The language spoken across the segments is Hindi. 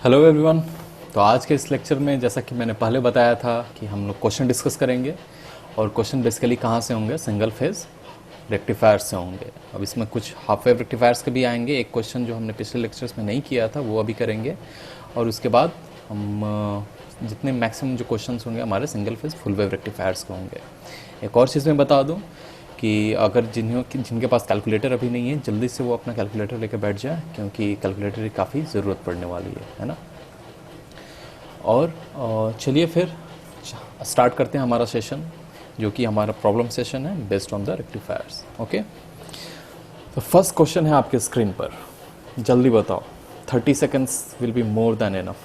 Hello everyone. तो आज के इस लेक्चर में जैसा कि मैंने पहले बताया था कि हम लोग क्वेश्चन डिस्कस करेंगे और क्वेश्चन बेसिकली कहाँ से होंगे, सिंगल फेज रेक्टिफायर से होंगे। अब इसमें कुछ हाफ वेव रेक्टिफायर्स के भी आएंगे। एक क्वेश्चन जो हमने पिछले लेक्चर्स में नहीं किया था वो अभी करेंगे और उसके बाद हम जितने मैक्सिमम जो क्वेश्चंस होंगे हमारे single phase full wave rectifiers के होंगे। एक और चीज़ मैं बता दूं कि अगर जिनके पास कैलकुलेटर अभी नहीं है जल्दी से वो अपना कैलकुलेटर लेकर बैठ जाए, क्योंकि कैलकुलेटर की काफ़ी ज़रूरत पड़ने वाली है ना। और चलिए फिर स्टार्ट करते हैं हमारा सेशन, जो कि हमारा प्रॉब्लम सेशन है based on the rectifiers. Okay, तो फर्स्ट क्वेश्चन है आपके स्क्रीन पर, जल्दी बताओ। 30 seconds will be more than enough.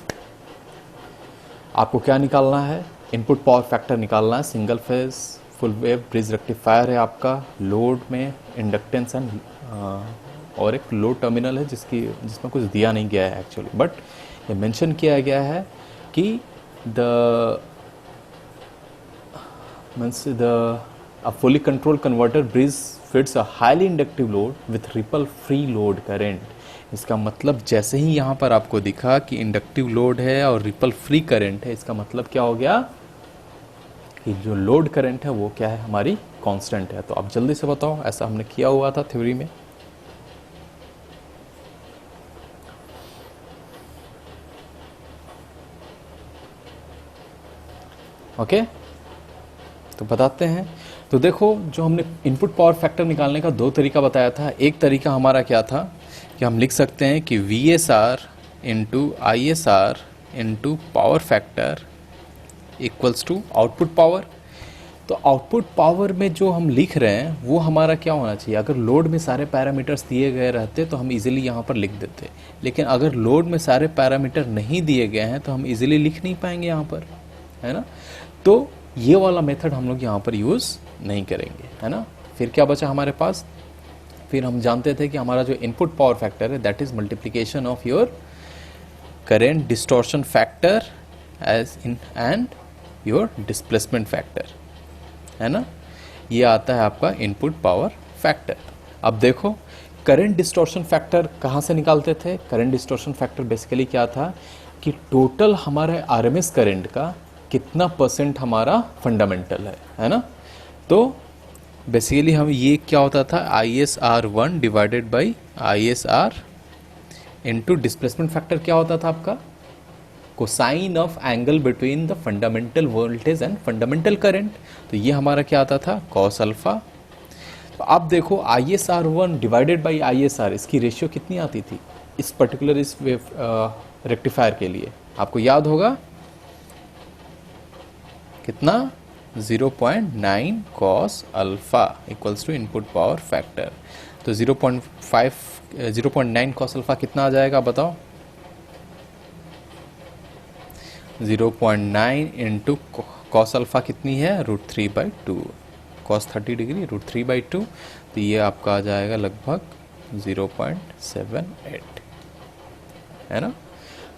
आपको क्या निकालना है? इनपुट पावर फैक्टर निकालना है। Single phase full wave bridge rectifier है आपका। लोड में इंडक्टेंस एंड और एक लोड टर्मिनल है जिसमें कुछ दिया नहीं गया है एक्चुअली, बट ये मेंशन किया गया है कि the a fully controlled converter bridge fits a highly inductive load with ripple free load current। इसका मतलब जैसे ही यहाँ पर आपको दिखा कि इंडक्टिव लोड है और रिपल फ्री करंट है, इसका मतलब क्या हो गया कि जो लोड करंट है वो क्या है, हमारी कांस्टेंट है। तो आप जल्दी से बताओ, ऐसा हमने किया हुआ था थ्योरी में। ओके, तो बताते हैं। तो देखो, जो हमने इनपुट पावर फैक्टर निकालने का दो तरीका बताया था। एक तरीका हमारा क्या था कि हम लिख सकते हैं कि V S R into I S R into power factor equals to output power. तो आउटपुट पावर में जो हम लिख रहे हैं वो हमारा क्या होना चाहिए? अगर लोड में सारे पैरामीटर्स दिए गए रहते तो हम इजीली यहाँ पर लिख देते, लेकिन अगर लोड में सारे पैरामीटर नहीं दिए गए हैं तो हम इजीली लिख नहीं पाएंगे यहाँ पर, है ना। तो ये वाला मेथड हम लोग यहाँ पर यूज़ नहीं करेंगे, है ना। फिर क्या बचा हमारे पास? फिर हम जानते थे कि हमारा जो इनपुट पावर फैक्टर है that is multiplication of your current distortion factor as in and your displacement factor, है ना। ये आता है आपका इनपुट पावर फैक्टर। अब देखो, करंट डिस्टॉर्शन फैक्टर कहाँ से निकालते थे? करंट डिस्टॉर्शन फैक्टर बेसिकली क्या था कि टोटल हमारे आरएमएस करंट का कितना परसेंट हमारा फंडामेंटल है ना। तो बेसिकली हम ये क्या होता था, आई S are one divided by I S R into displacement factor क्या होता था आपका, cosine of angle between the fundamental voltage and fundamental current. तो ये हमारा क्या आता था, कॉस अल्फा। तो आप देखो, आई S are one divided by I S are, इसकी रेशियो कितनी आती थी इस पर्टिकुलर इस वेव रेक्टिफायर के लिए? आपको याद होगा कितना? 0.9 cos alpha equals to input power factor. तो 0.9 कॉस अल्फा कितना आ जाएगा बताओ? 0.9 इंटू कॉस अल्फा कितनी है, √3/2। कॉस 30 डिग्री √3/2, तो ये आपका आ जाएगा लगभग 0.78, है ना।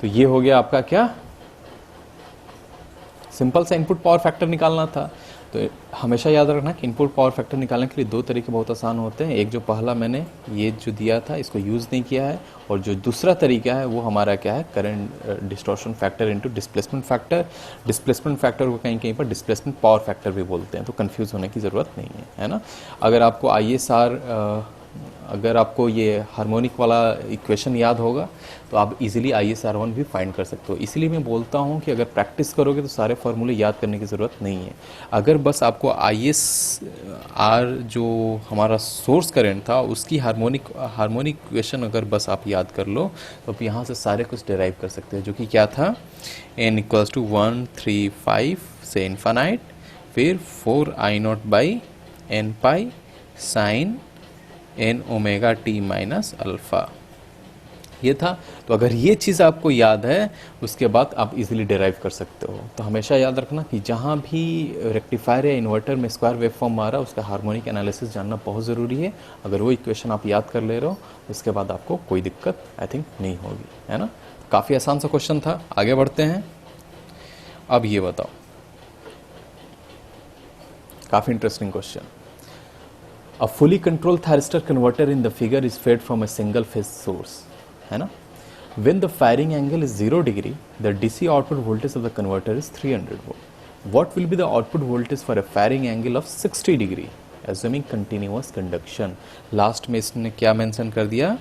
तो ये हो गया आपका क्या, सिंपल सा इनपुट पावर फैक्टर निकालना था। तो हमेशा याद रखना कि इनपुट पावर फैक्टर निकालने के लिए दो तरीके बहुत आसान होते हैं। एक जो पहला मैंने ये जो दिया था इसको यूज़ नहीं किया है, और जो दूसरा तरीका है वो हमारा क्या है, current distortion factor into displacement factor. Displacement factor को कहीं कहीं पर डिस्प्लेसमेंट पावर फैक्टर भी बोलते हैं, तो कंफ्यूज होने की ज़रूरत नहीं है ना। अगर आपको अगर आपको ये हार्मोनिक वाला इक्वेशन याद होगा तो आप इजीली ISR1 भी फाइंड कर सकते हो। इसीलिए मैं बोलता हूँ कि अगर प्रैक्टिस करोगे तो सारे फार्मूले याद करने की ज़रूरत नहीं है। अगर बस आपको ISR जो हमारा सोर्स करंट था उसकी हार्मोनिक इक्वेशन अगर बस आप याद कर लो तो आप यहाँ से सारे कुछ डिराइव कर सकते हैं, जो कि क्या था, n = 135 से इन्फानाइट, फिर 4I0/n pi sine n omega t minus alpha, ये था। तो अगर ये चीज़ आपको याद है उसके बाद आप इजीली डिराइव कर सकते हो। तो हमेशा याद रखना कि जहाँ भी रेक्टिफायर या इन्वर्टर में स्क्वायर वेव फॉर्म आ रहा है उसका हार्मोनिक एनालिसिस जानना बहुत ज़रूरी है। अगर वो इक्वेशन आप याद कर ले रहे हो उसके बाद आपको कोई दिक्कत आई थिंक नहीं होगी, है ना। काफ़ी आसान सा क्वेश्चन था। आगे बढ़ते हैं। अब ये बताओ, काफ़ी interesting question. A fully controlled thyristor converter in the figure is fed from a single phase source, है ना। when the firing angle is 0 degree, the DC output voltage of the converter is 300 volt. What will be the output voltage for a firing angle of 60 degree, assuming continuous conduction? Last में इसने क्या मेंशन कर दिया?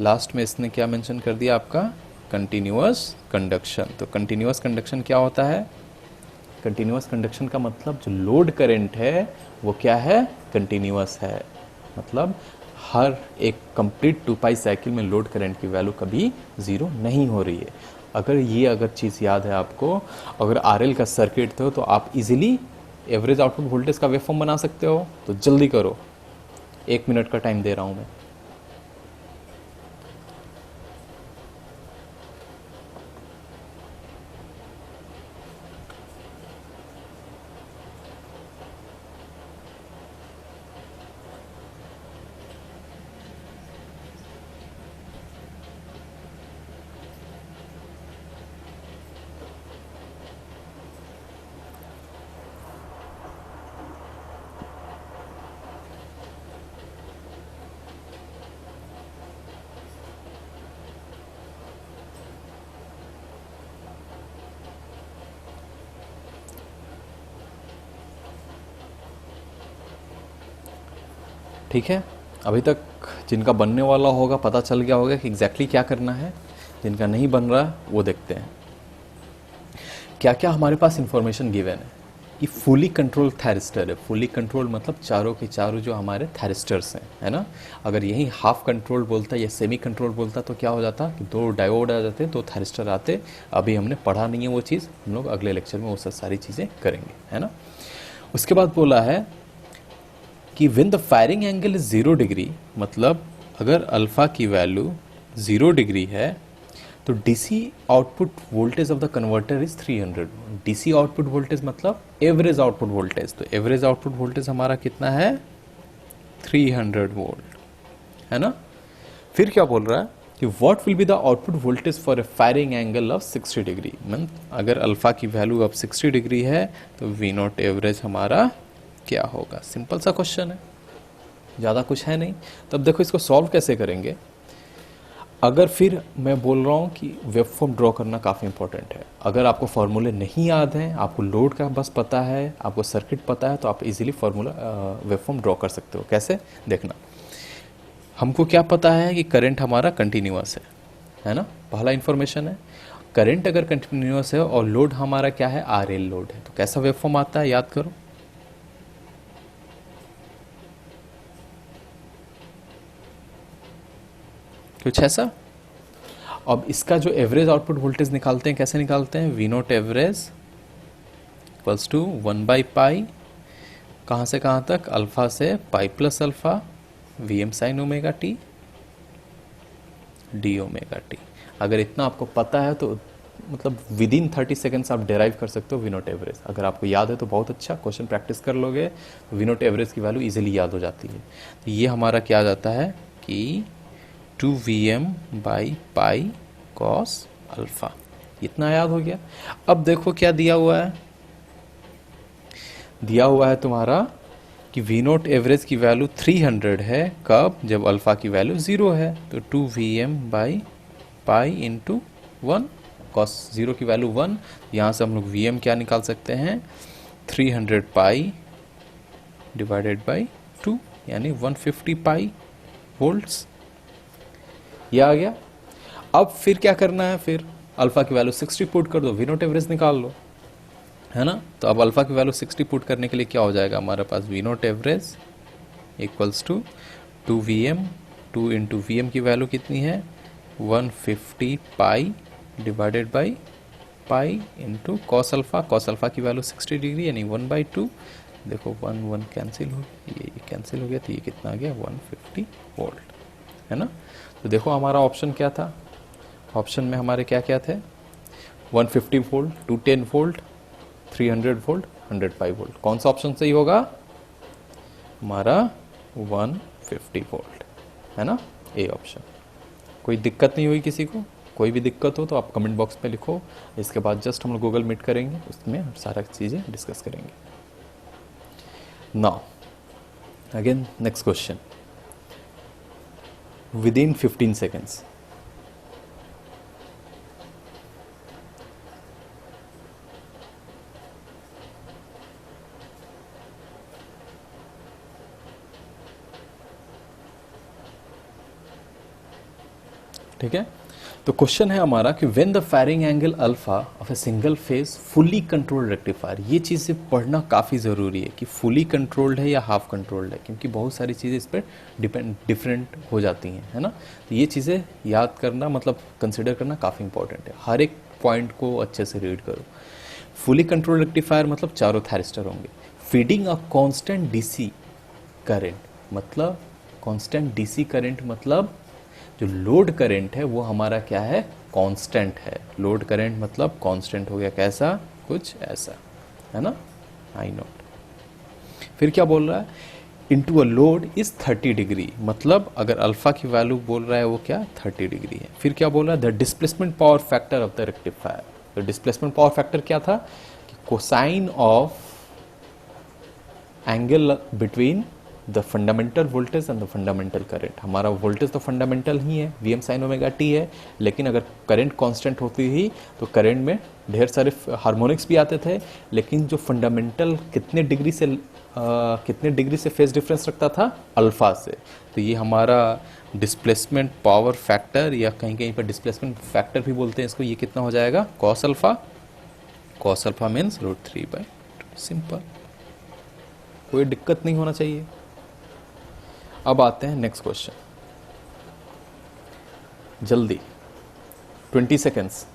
लास्ट में इसने क्या मेंशन कर दिया आपका? Continuous conduction. तो कंटिन्यूअस कंडक्शन क्या होता है? कंटिन्यूअस कंडक्शन का मतलब जो लोड करंट है वो क्या है? कंटिन्यूअस है. मतलब हर एक कंप्लीट 2 पाई साइकिल में लोड करंट की वैल्यू कभी जीरो नहीं हो रही है. अगर चीज़ याद है आपको, अगर आरएल का सर्किट हो तो आप इजीली एवरेज आउटपुट वोल्टेज का वेवफॉर्म बना सकते हो. तो जल्दी करो, 1 मिनट का टाइम दे रहा हूं मैं. ठीक है, अभी तक जिनका बनने वाला होगा पता चल गया होगा कि एग्जैक्टली क्या करना है. जिनका नहीं बन रहा वो देखते हैं. क्या क्या हमारे पास इंफॉर्मेशन गिवन है. ये फुली कंट्रोल थायरिस्टर है. फुली कंट्रोल मतलब चारों के चारों जो हमारे थायरिस्टर्स हैं, है ना. अगर यही हाफ कंट्रोल बोलता या सेमी कंट्रोल बोलता तो क्या हो जाता कि 2 डायोड आ जाते, 2 थायरिस्टर आते. अभी हमने पढ़ा नहीं है वो चीज़, हम लोग अगले लेक्चर में वो सब सारी चीज़ें करेंगे, है ना. उसके बाद बोला है कि when the firing angle is 0 degree, मतलब अगर अल्फा की वैल्यू 0 डिग्री है तो DC output voltage of the converter is 300. DC output voltage मतलब एवरेज आउटपुट वोल्टेज. तो एवरेज आउटपुट वोल्टेज हमारा कितना है? 300 वोल्ट, है ना. फिर क्या बोल रहा है कि what will be the output voltage for a firing angle of 60 degree. Mean अगर अल्फा की वैल्यू अब 60 डिग्री है तो वी नॉट एवरेज हमारा क्या होगा. सिंपल सा क्वेश्चन है, ज़्यादा कुछ है नहीं. तब देखो इसको सॉल्व कैसे करेंगे. अगर फिर मैं बोल रहा हूँ कि वेवफॉर्म ड्रॉ करना काफ़ी इंपॉर्टेंट है. अगर आपको फार्मूले नहीं याद हैं, आपको लोड का बस पता है, आपको सर्किट पता है, तो आप इजीली फार्मूला वेवफॉर्म ड्रॉ कर सकते हो. कैसे देखना. हमको क्या पता है कि करंट हमारा कंटिन्यूअस है ना. पहला इंफॉर्मेशन है करंट अगर कंटिन्यूअस है और लोड हमारा क्या है? आरएल लोड है. तो कैसा वेवफॉर्म आता है याद करो. कुछ ऐसा. अब इसका जो एवरेज आउटपुट वोल्टेज निकालते हैं, कैसे निकालते हैं? V naught average equals to 1/पाई, कहाँ से कहाँ तक? अल्फा से pi plus alpha V M sine omega t d omega t. अगर इतना आपको पता है तो मतलब विद इन 30 सेकेंड्स आप डिराइव कर सकते हो वी नोट एवरेज. अगर आपको याद है तो बहुत अच्छा, क्वेश्चन प्रैक्टिस कर लोगे तो वी नोट एवरेज की वैल्यू इजीली याद हो जाती है. तो ये हमारा क्या आ जाता है कि 2Vm/पाई कॉस अल्फा. इतना याद हो गया. अब देखो क्या दिया हुआ है. दिया हुआ है तुम्हारा कि वी नोट एवरेज की वैल्यू 300 है. कब? जब अल्फा की वैल्यू 0 है. तो 2Vm/पाई इंटू 1 कॉस 0 की वैल्यू 1. यहाँ से हम लोग Vm क्या निकाल सकते हैं? 300 पाई डिवाइडेड बाई 2 यानी 150 पाई वोल्ट्स. ये आ गया. अब फिर क्या करना है? फिर अल्फा की वैल्यू 60 पुट कर दो, वी नोट एवरेज निकाल लो, है ना. तो अब अल्फा की वैल्यू 60 पुट करने के लिए क्या हो जाएगा हमारे पास? V naught average equals to 2Vm. 2 into V m की वैल्यू कितनी है? 150 pi divided by pi into cos alpha. Cos alpha की वैल्यू 60 डिग्री यानी 1/2. देखो 1 कैंसिल हो, ये कैंसिल हो गया. तो ये कितना आ गया? 150 वोल्ट, है ना. तो देखो हमारा ऑप्शन क्या था. ऑप्शन में हमारे क्या क्या थे? 150 वोल्ट, 210 वोल्ट, 300 वोल्ट, 105 वोल्ट. कौन सा ऑप्शन सही होगा? हमारा 150 वोल्ट, है ना. A option. कोई दिक्कत नहीं हुई किसी को? कोई भी दिक्कत हो तो आप कमेंट बॉक्स में लिखो. इसके बाद जस्ट हम लोग गूगल मीट करेंगे, उसमें सारा चीज़ें डिस्कस करेंगे. Now again next question. Within 15 seconds, ठीक है। तो क्वेश्चन है हमारा कि when the firing angle alpha of a single phase fully controlled rectifier, ये चीज़ें पढ़ना काफ़ी ज़रूरी है कि फुली कंट्रोल्ड है या हाफ कंट्रोल्ड है, क्योंकि बहुत सारी चीज़ें इस पर डिफरेंट हो जाती हैं, है ना। तो ये चीज़ें याद करना, मतलब कंसिडर करना काफ़ी इंपॉर्टेंट है। हर एक पॉइंट को अच्छे से रीड करो। फुली कंट्रोल्ड रेक्टिफायर मतलब चारों थायरिस्टर होंगे। Feeding a constant DC current, मतलब कांस्टेंट डीसी करंट मतलब जो लोड करंट है वो हमारा क्या है, कांस्टेंट है। लोड करंट मतलब कांस्टेंट हो गया, कैसा, कुछ ऐसा, है ना, आई नोट। फिर क्या बोल रहा है, into a load is 30 degree, मतलब अगर अल्फा की वैल्यू बोल रहा है वो क्या 30 डिग्री है। फिर क्या बोल रहा है, the displacement power factor of the rectifier. तो डिस्प्लेसमेंट पावर फैक्टर क्या था कि cosine of angle between the fundamental voltage and the fundamental current. हमारा वोल्टेज तो फंडामेंटल ही है, V M sine omega T है, लेकिन अगर करंट कांस्टेंट होती ही तो करंट में ढेर सारे हार्मोनिक्स भी आते थे, लेकिन जो फंडामेंटल कितने डिग्री से फेज डिफरेंस रखता था, अल्फा से। तो ये हमारा डिस्प्लेसमेंट पावर फैक्टर, या कहीं कहीं पर डिस्प्लेसमेंट फैक्टर भी बोलते हैं इसको, ये कितना हो जाएगा, cos alpha. Cos alpha means √3/2। Simple, कोई दिक्कत नहीं होना चाहिए। अब आते हैं नेक्स्ट क्वेश्चन, जल्दी 20 सेकेंड्स।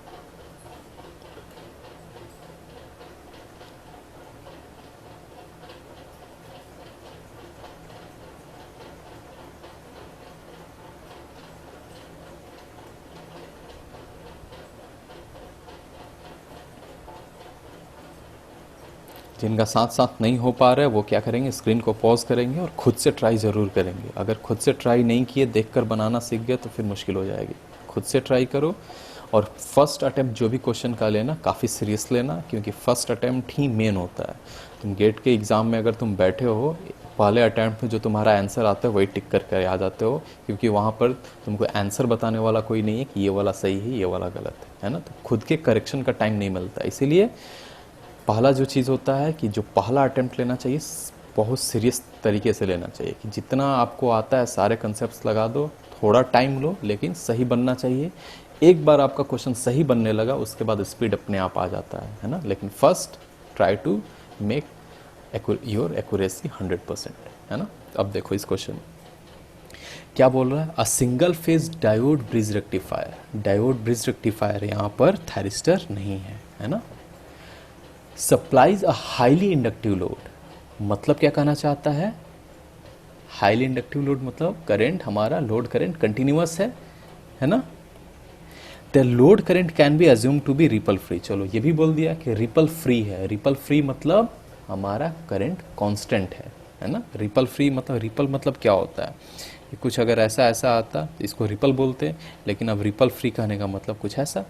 जिनका साथ साथ नहीं हो पा रहा है वो क्या करेंगे, स्क्रीन को पॉज करेंगे और खुद से ट्राई ज़रूर करेंगे। अगर खुद से ट्राई नहीं किए, देखकर बनाना सीख गए तो फिर मुश्किल हो जाएगी। खुद से ट्राई करो, और फर्स्ट अटैम्प्ट जो भी क्वेश्चन का लेना काफ़ी सीरियस लेना, क्योंकि फर्स्ट अटैम्प्ट ही मेन होता है। तुम गेट के एग्ज़ाम में अगर तुम बैठे हो, पहले अटैम्प्ट में जो तुम्हारा आंसर आता है वही टिक करके आ जाते हो, क्योंकि वहाँ पर तुमको आंसर बताने वाला कोई नहीं है कि ये वाला सही है, ये वाला गलत है ना। तो खुद के करेक्शन का टाइम नहीं मिलता, इसीलिए पहला जो चीज़ होता है कि जो पहला अटेम्प्ट लेना चाहिए बहुत सीरियस तरीके से लेना चाहिए, कि जितना आपको आता है सारे कंसेप्ट्स लगा दो, थोड़ा टाइम लो, लेकिन सही बनना चाहिए। एक बार आपका क्वेश्चन सही बनने लगा, उसके बाद स्पीड अपने आप आ जाता है ना। लेकिन first try to make your accuracy 100%, है ना। अब देखो इस क्वेश्चन क्या बोल रहा है, a single phase diode bridge rectifier. Diode bridge rectifier यहाँ पर थायरिस्टर नहीं है ना। Supplies a highly inductive load, मतलब क्या कहना चाहता है, हाईली इंडक्टिव लोड मतलब करंट, हमारा लोड करंट कंटिन्यूअस है ना। The load current can be assume to be ripple free. चलो ये भी बोल दिया कि रिपल फ्री है। रिपल फ्री मतलब हमारा करंट कांस्टेंट है ना। रिपल फ्री मतलब, रिपल मतलब क्या होता है कि कुछ अगर ऐसा ऐसा आता तो इसको रिपल बोलते हैं, लेकिन अब रिपल फ्री कहने का मतलब कुछ ऐसा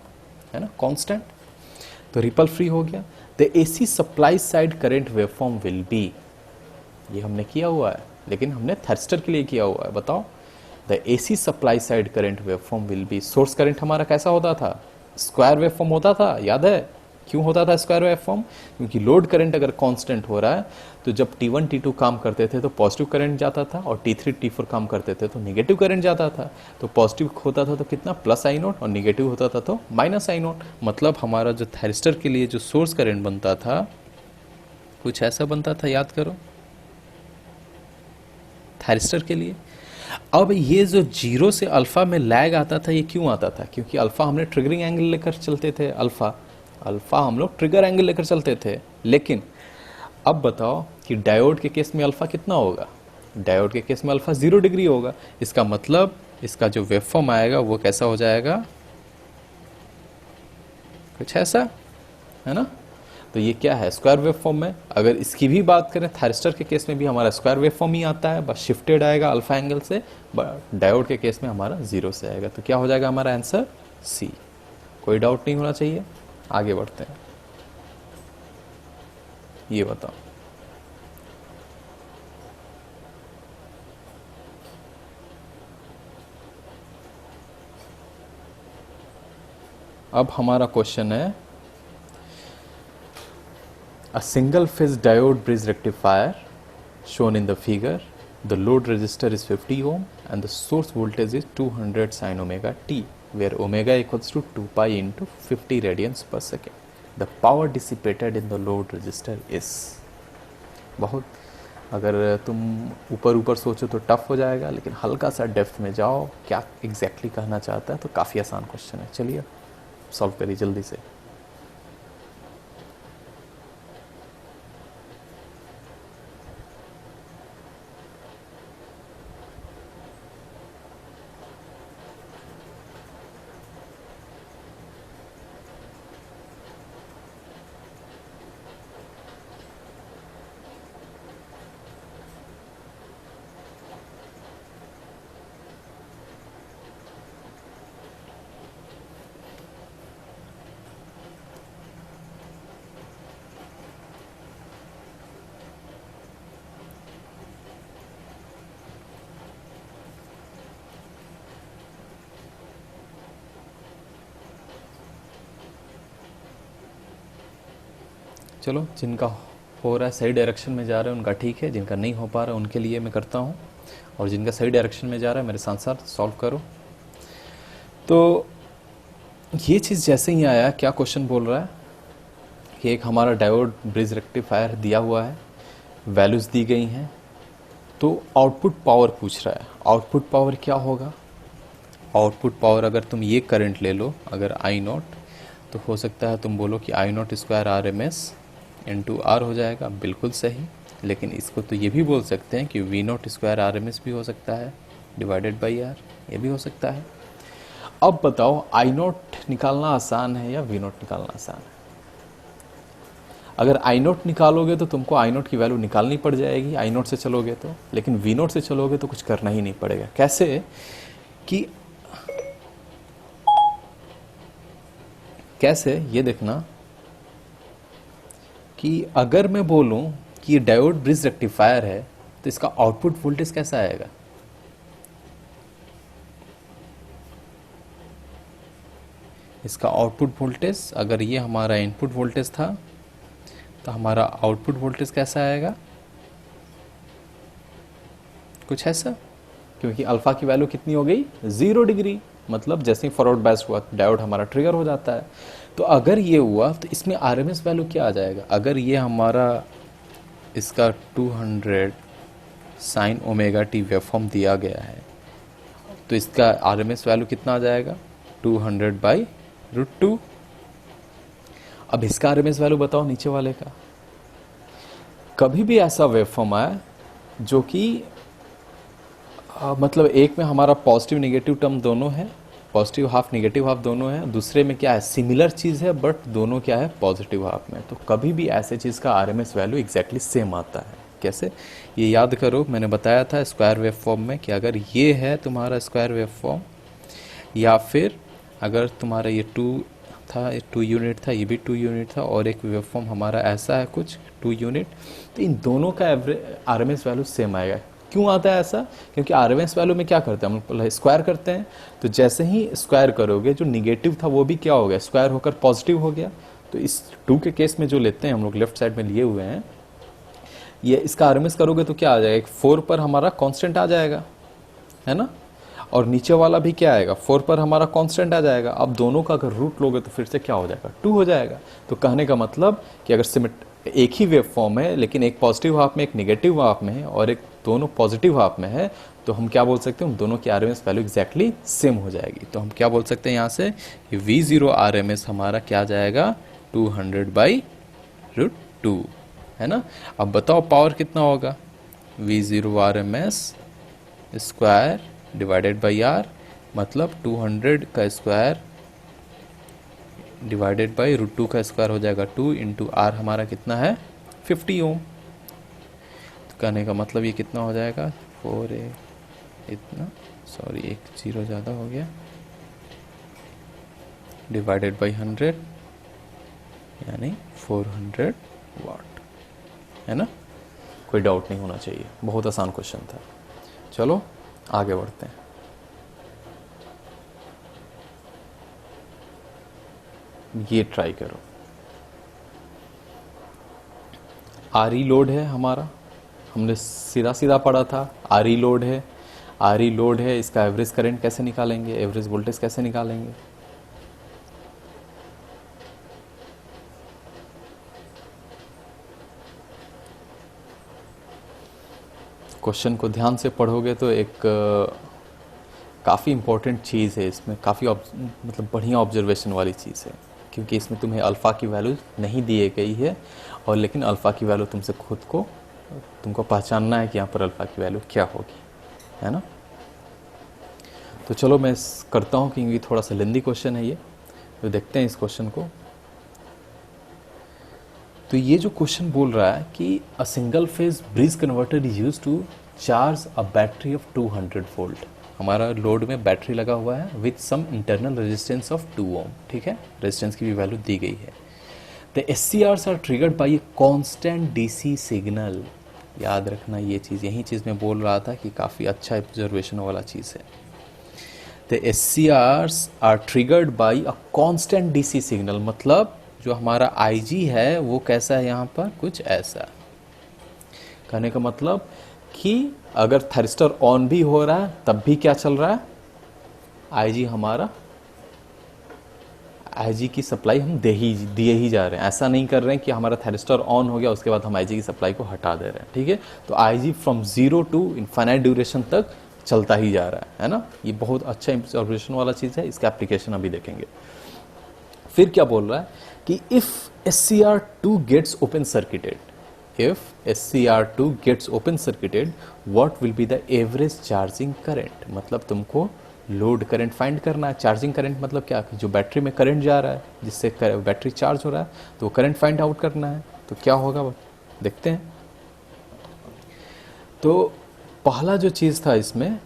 है ना, कांस्टेंट। तो रिपल फ्री हो गया। The AC supply side current waveform will be, ये हमने किया हुआ है, लेकिन हमने थर्स्टर के लिए किया हुआ है। बताओ, the AC supply side current waveform will be, source current हमारा कैसा होता था, स्क्वायर वेवफॉर्म होता था, याद है क्यों होता था स्क्वायर वेवफॉर्म, क्योंकि लोड करंट अगर कांस्टेंट हो रहा है तो जब T1 T2 काम करते थे तो पॉजिटिव करंट जाता था, और T3 T4 काम करते थे तो नेगेटिव करंट जाता था। तो पॉजिटिव होता था तो कितना, प्लस आई नोट, और नेगेटिव होता था तो माइनस आई नोट। मतलब हमारा जो थायरिस्टर के लिए जो सोर्स करंट बनता था कुछ ऐसा बनता था, याद करो, थायरिस्टर के लिए। अब ये जो जीरो से अल्फा में लैग आता था, ये क्यों आता था, क्योंकि अल्फा हमने ट्रिगरिंग एंगल लेकर चलते थे, अल्फा हम लोग ट्रिगर एंगल लेकर चलते थे। लेकिन अब बताओ कि डायोड के केस में अल्फा कितना होगा, डायोड के केस में अल्फा 0 डिग्री होगा। इसका मतलब इसका जो वेवफॉर्म आएगा वो कैसा हो जाएगा, कुछ ऐसा, है ना। तो ये क्या है, स्क्वायर वेवफॉर्म में। अगर इसकी भी बात करें, थायरिस्टर के केस में भी हमारा स्क्वायर वेवफॉर्म ही आता है, बस शिफ्टेड आएगा अल्फा एंगल से। डायोड के केस में हमारा 0 से आएगा। तो क्या हो जाएगा हमारा आंसर, सी। कोई डाउट नहीं होना चाहिए। आगे बढ़ते हैं, ये बताओ, अब हमारा क्वेश्चन है, a single phase diode bridge rectifier shown in the figure, the load resistor is 50 ohm and the source voltage is 200 sin omega t. where omega equals to 2 pi into 50 radians per second. The power dissipated in the load resistor is. बहुत अगर तुम ऊपर ऊपर सोचो तो टफ हो जाएगा, लेकिन हल्का सा डेप्थ में जाओ क्या एग्जैक्टली कहना चाहता है तो काफ़ी आसान क्वेश्चन है. चलिए सॉल्व करिए जल्दी से. चलो जिनका हो रहा है सही डायरेक्शन में जा रहा है उनका ठीक है, जिनका नहीं हो पा रहा है उनके लिए मैं करता हूँ, और जिनका सही डायरेक्शन में जा रहा है मेरे साथ साथ सॉल्व करो. तो ये चीज़ जैसे ही आया, क्या क्वेश्चन बोल रहा है कि एक हमारा डायोड ब्रिज रेक्टिफायर दिया हुआ है, वैल्यूज़ दी गई हैं, तो आउटपुट पावर पूछ रहा है. आउटपुट पावर क्या होगा? आउटपुट पावर अगर तुम ये करंट ले लो, अगर आई नॉट, तो हो सकता है तुम बोलो कि I naught square R M S into R हो जाएगा. बिल्कुल सही. लेकिन इसको तो ये भी बोल सकते हैं कि V not square R M S भी हो सकता है डिवाइडेड बाई आर, ये भी हो सकता है. अब बताओ आई नॉट निकालना आसान है या वी नॉट निकालना आसान है? अगर आई नॉट निकालोगे तो तुमको आई नॉट की वैल्यू निकालनी पड़ जाएगी आई नॉट से चलोगे तो, लेकिन वी नॉट से चलोगे तो कुछ करना ही नहीं पड़ेगा. कैसे? कि कैसे ये देखना कि अगर मैं बोलूं कि ये डायोड ब्रिज रेक्टिफायर है तो इसका आउटपुट वोल्टेज कैसा आएगा? इसका आउटपुट वोल्टेज, अगर ये हमारा इनपुट वोल्टेज था तो हमारा आउटपुट वोल्टेज कैसा आएगा? कुछ ऐसा, क्योंकि अल्फा की वैल्यू कितनी हो गई? 0 डिग्री. मतलब जैसे ही फॉरवर्ड बायस हुआ डायोड हमारा ट्रिगर हो जाता है. तो अगर ये हुआ तो इसमें आरएमएस वैल्यू क्या आ जाएगा? अगर ये हमारा इसका 200 साइन ओमेगा टी वेवफॉर्म दिया गया है तो इसका आरएमएस वैल्यू कितना आ जाएगा? 200/√2. अब इसका आरएमएस वैल्यू बताओ नीचे वाले का. कभी भी ऐसा वेवफॉर्म आया जो कि मतलब एक में हमारा पॉजिटिव नेगेटिव टर्म दोनों है, पॉजिटिव हाफ नेगेटिव हाफ दोनों है, दूसरे में क्या है सिमिलर चीज़ है बट दोनों क्या है पॉजिटिव हाफ में, तो कभी भी ऐसे चीज़ का आरएमएस वैल्यू एग्जैक्टली सेम आता है. कैसे? ये याद करो, मैंने बताया था स्क्वायर वेव फॉर्म में कि अगर ये है तुम्हारा स्क्वायर वेव फॉर्म, या फिर अगर तुम्हारा ये 2 था, 2 यूनिट था, ये भी 2 यूनिट था, और एक वेव फॉर्म हमारा ऐसा है कुछ 2 यूनिट, तो इन दोनों का एवरेज आरएमएस वैल्यू सेम आएगा. क्यों आता है ऐसा? क्योंकि आरएमएस वैल्यू में क्या करते हैं हम, स्क्वायर करते हैं. तो जैसे ही स्क्वायर करोगे जो निगेटिव था वो भी क्या हो गया? स्क्वायर होकर पॉजिटिव हो गया. तो इस 2 के केस में जो लेते हैं हम लोग लेफ्ट साइड में लिए हुए हैं, ये इसका आरएमएस करोगे तो क्या आ जाएगा? 4 पर हमारा कांस्टेंट आ जाएगा, है ना, और नीचे वाला भी क्या आएगा? 4 पर हमारा कांस्टेंट आ जाएगा. अब दोनों का अगर रूट लोगे तो फिर से क्या हो जाएगा? 2 हो जाएगा. तो कहने का मतलब कि अगर एक ही वेव फॉर्म है लेकिन एक पॉजिटिव हाफ में एक नेगेटिव हाफ में है और एक दोनों पॉजिटिव हाफ में है, तो हम क्या बोल सकते हैं? दोनों की आरएमएस वैल्यू एग्जैक्टली सेम हो जाएगी. तो हम क्या बोल सकते हैं यहाँ से कि V0 आरएमएस हमारा क्या जाएगा? 200/√2, है ना. अब बताओ पावर कितना होगा? V0 RMS square divided by R, मतलब 200 का स्क्वायर डिवाइडेड बाई √2 का स्क्वायर हो जाएगा 2 इंटू आर हमारा कितना है? 50 ओम. तो कहने का मतलब ये कितना हो जाएगा? 4 इतना, सॉरी एक 0 ज़्यादा हो गया, डिवाइडेड बाई 100 यानी 400 वाट, है ना. कोई डाउट नहीं होना चाहिए, बहुत आसान क्वेश्चन था. चलो आगे बढ़ते हैं. ये ट्राई करो. आरई लोड है हमारा, हमने सीधा सीधा पढ़ा था. आरई लोड है, आर ई लोड है, इसका एवरेज करंट कैसे निकालेंगे, एवरेज वोल्टेज कैसे निकालेंगे? क्वेश्चन को ध्यान से पढ़ोगे तो एक काफ़ी इम्पोर्टेंट चीज़ है इसमें, काफ़ी मतलब बढ़िया ऑब्जर्वेशन वाली चीज़ है, क्योंकि इसमें तुम्हें अल्फ़ा की वैल्यू नहीं दी गई है, और लेकिन अल्फ़ा की वैल्यू तुमसे खुद को तुमको पहचानना है कि यहाँ पर अल्फ़ा की वैल्यू क्या होगी, है ना। तो चलो मैं करता हूँ, क्योंकि थोड़ा सा लेंदी क्वेश्चन है ये, तो देखते हैं इस क्वेश्चन को। तो ये जो क्वेश्चन बोल रहा है कि a single phase bridge converter is use to charge a battery of 200 volt. हमारा लोड में बैटरी लगा हुआ है with some internal resistance of 2 ohm, ठीक है, रेजिस्टेंस की भी वैल्यू दी गई है। The SCRs are triggered by a constant DC signal. याद रखना ये चीज़, यही चीज़ मैं बोल रहा था कि काफ़ी अच्छा ऑब्जर्वेशन वाला चीज़ है। The SCRs are triggered by a constant DC signal, मतलब जो हमारा IG है वो कैसा है यहाँ पर, कुछ ऐसा। कहने का मतलब कि अगर थर्स्टर ऑन भी हो रहा है तब भी क्या चल रहा है, IG हमारा, IG की सप्लाई हम दिए ही जा रहे हैं। ऐसा नहीं कर रहे हैं कि हमारा थर्स्टर ऑन हो गया उसके बाद हम IG की सप्लाई को हटा दे रहे हैं, ठीक है। तो IG from 0 to infinite duration तक चलता ही जा रहा है ना। ये बहुत अच्छा ऑब्जर्वेशन वाला चीज़ है, इसका एप्लीकेशन अभी देखेंगे। फिर क्या बोल रहा है कि if SCR2 gets open circuited, if SCR2 gets open circuited, what will be the average charging current? मतलब तुमको लोड करंट फाइंड करना है। चार्जिंग करंट मतलब क्या, जो बैटरी में करंट जा रहा है जिससे बैटरी चार्ज हो रहा है, तो वो करंट फाइंड आउट करना है। तो क्या होगा देखते हैं। तो पहला जो चीज़ था इसमें,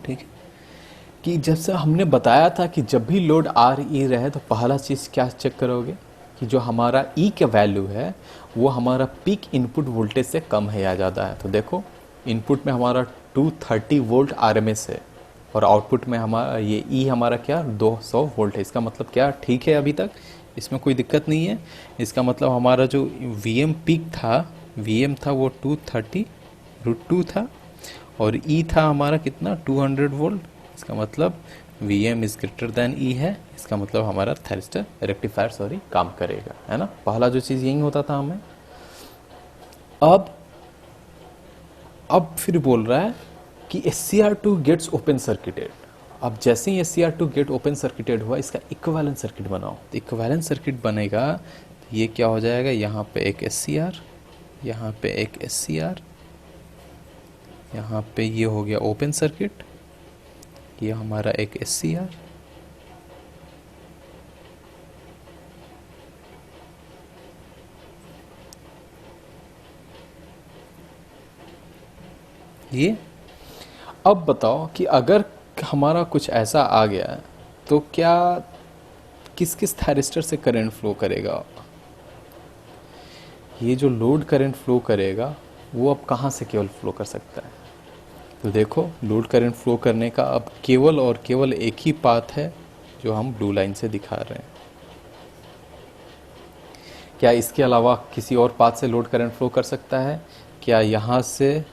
ठीक है, कि जैसे हमने बताया था कि जब भी लोड आर ई रहे तो पहला चीज़ क्या चेक करोगे कि जो हमारा ई का वैल्यू है वो हमारा पीक इनपुट वोल्टेज से कम है या ज़्यादा है। तो देखो इनपुट में हमारा 230 वोल्ट RMS है, और आउटपुट में हमारा ये ई हमारा क्या 200 वोल्ट है। इसका मतलब क्या, ठीक है, अभी तक इसमें कोई दिक्कत नहीं है। इसका मतलब हमारा जो VM पीक था, VM था वो 230√2 था, और ई था हमारा कितना 200 वोल्ट। इसका मतलब VM इज ग्रेटर देन ई है, इसका मतलब हमारा थर्स्टर रेक्टिफायर काम करेगा, है ना। पहला जो चीज़ यही होता था हमें। अब फिर बोल रहा है कि SCR2 गेट्स ओपन सर्किटेड। अब जैसे ही SCR2 गेट ओपन सर्किटेड हुआ, इसका इक्विवेलेंट सर्किट बनाओ। तो इक्विवेलेंट सर्किट बनेगा तो ये क्या हो जाएगा, यहाँ पे एक SCR, यहाँ पे एक SCR, यहाँ पे ये हो गया ओपन सर्किट, ये हमारा एक SCR, ये। अब बताओ कि अगर हमारा कुछ ऐसा आ गया तो क्या किस किस थायरिस्टर से करंट फ्लो करेगा। ये जो लोड करंट फ्लो करेगा वो अब कहाँ से केवल फ्लो कर सकता है। तो देखो लोड करंट फ्लो करने का अब केवल और केवल एक ही पाथ है जो हम ब्लू लाइन से दिखा रहे हैं। क्या इसके अलावा किसी और पाथ से लोड करंट फ्लो कर सकता है? क्या यहाँ से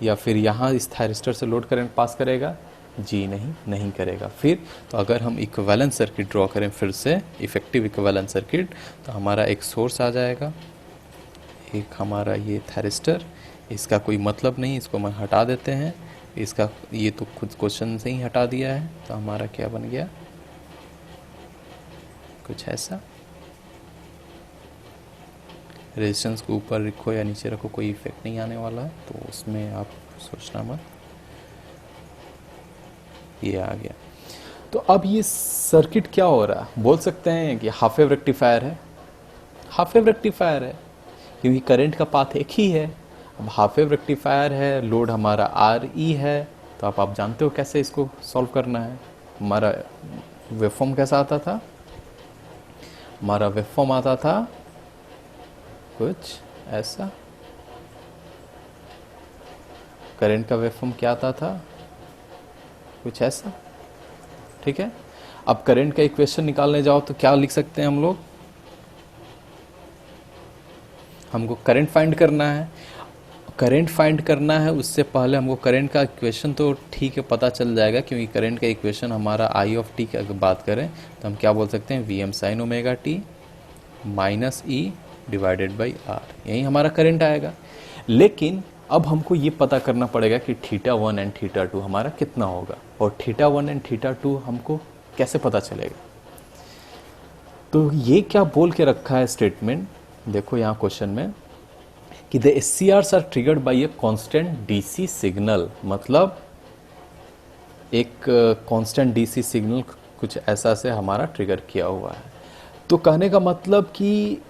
या फिर यहाँ इस थायरिस्टर से लोड करंट पास करेगा? जी नहीं करेगा। फिर तो अगर हम इक्विवेलेंट सर्किट ड्रॉ करें फिर से इफेक्टिव इक्विवेलेंट सर्किट, तो हमारा एक सोर्स आ जाएगा, एक हमारा ये थायरिस्टर, इसका कोई मतलब नहीं, इसको हम हटा देते हैं। इसका ये तो खुद क्वेश्चन से ही हटा दिया है, तो हमारा क्या बन गया, कुछ ऐसा। रेजिस्टेंस को ऊपर रखो या नीचे रखो कोई इफेक्ट नहीं आने वाला है, तो उसमें आप सोचना मत। ये आ गया। तो अब ये सर्किट क्या हो रहा है, बोल सकते हैं कि हाफ वेव रेक्टिफायर है। हाफ वेव रेक्टिफायर है क्योंकि करंट का पाथ एक ही है। अब हाफ वेव रेक्टिफायर है, लोड हमारा RE है, तो आप जानते हो कैसे इसको सॉल्व करना है। हमारा वेवफॉर्म कैसा आता था, हमारा वेवफॉर्म आता था कुछ ऐसा। करंट का वेवफॉर्म क्या आता था, कुछ ऐसा, ठीक है। अब करंट का इक्वेशन निकालने जाओ तो क्या लिख सकते हैं हम लोग, हमको करंट फाइंड करना है। करंट फाइंड करना है उससे पहले हमको करंट का इक्वेशन तो ठीक है पता चल जाएगा, क्योंकि करंट का इक्वेशन हमारा आई ऑफ टी की अगर बात करें तो हम क्या बोल सकते हैं, V M sine omega T minus E divided by R, यही हमारा करंट आएगा। लेकिन अब हमको ये पता करना पड़ेगा कि theta one and theta two हमारा कितना होगा, और theta one and theta two हमको कैसे पता चलेगा। तो ये क्या बोल के रखा है स्टेटमेंट, देखो यहाँ क्वेश्चन में कि the SCRs are triggered by a constant DC signal, मतलब एक कांस्टेंट डीसी सिग्नल कुछ ऐसा से हमारा ट्रिगर किया हुआ है। तो कहने का मतलब कि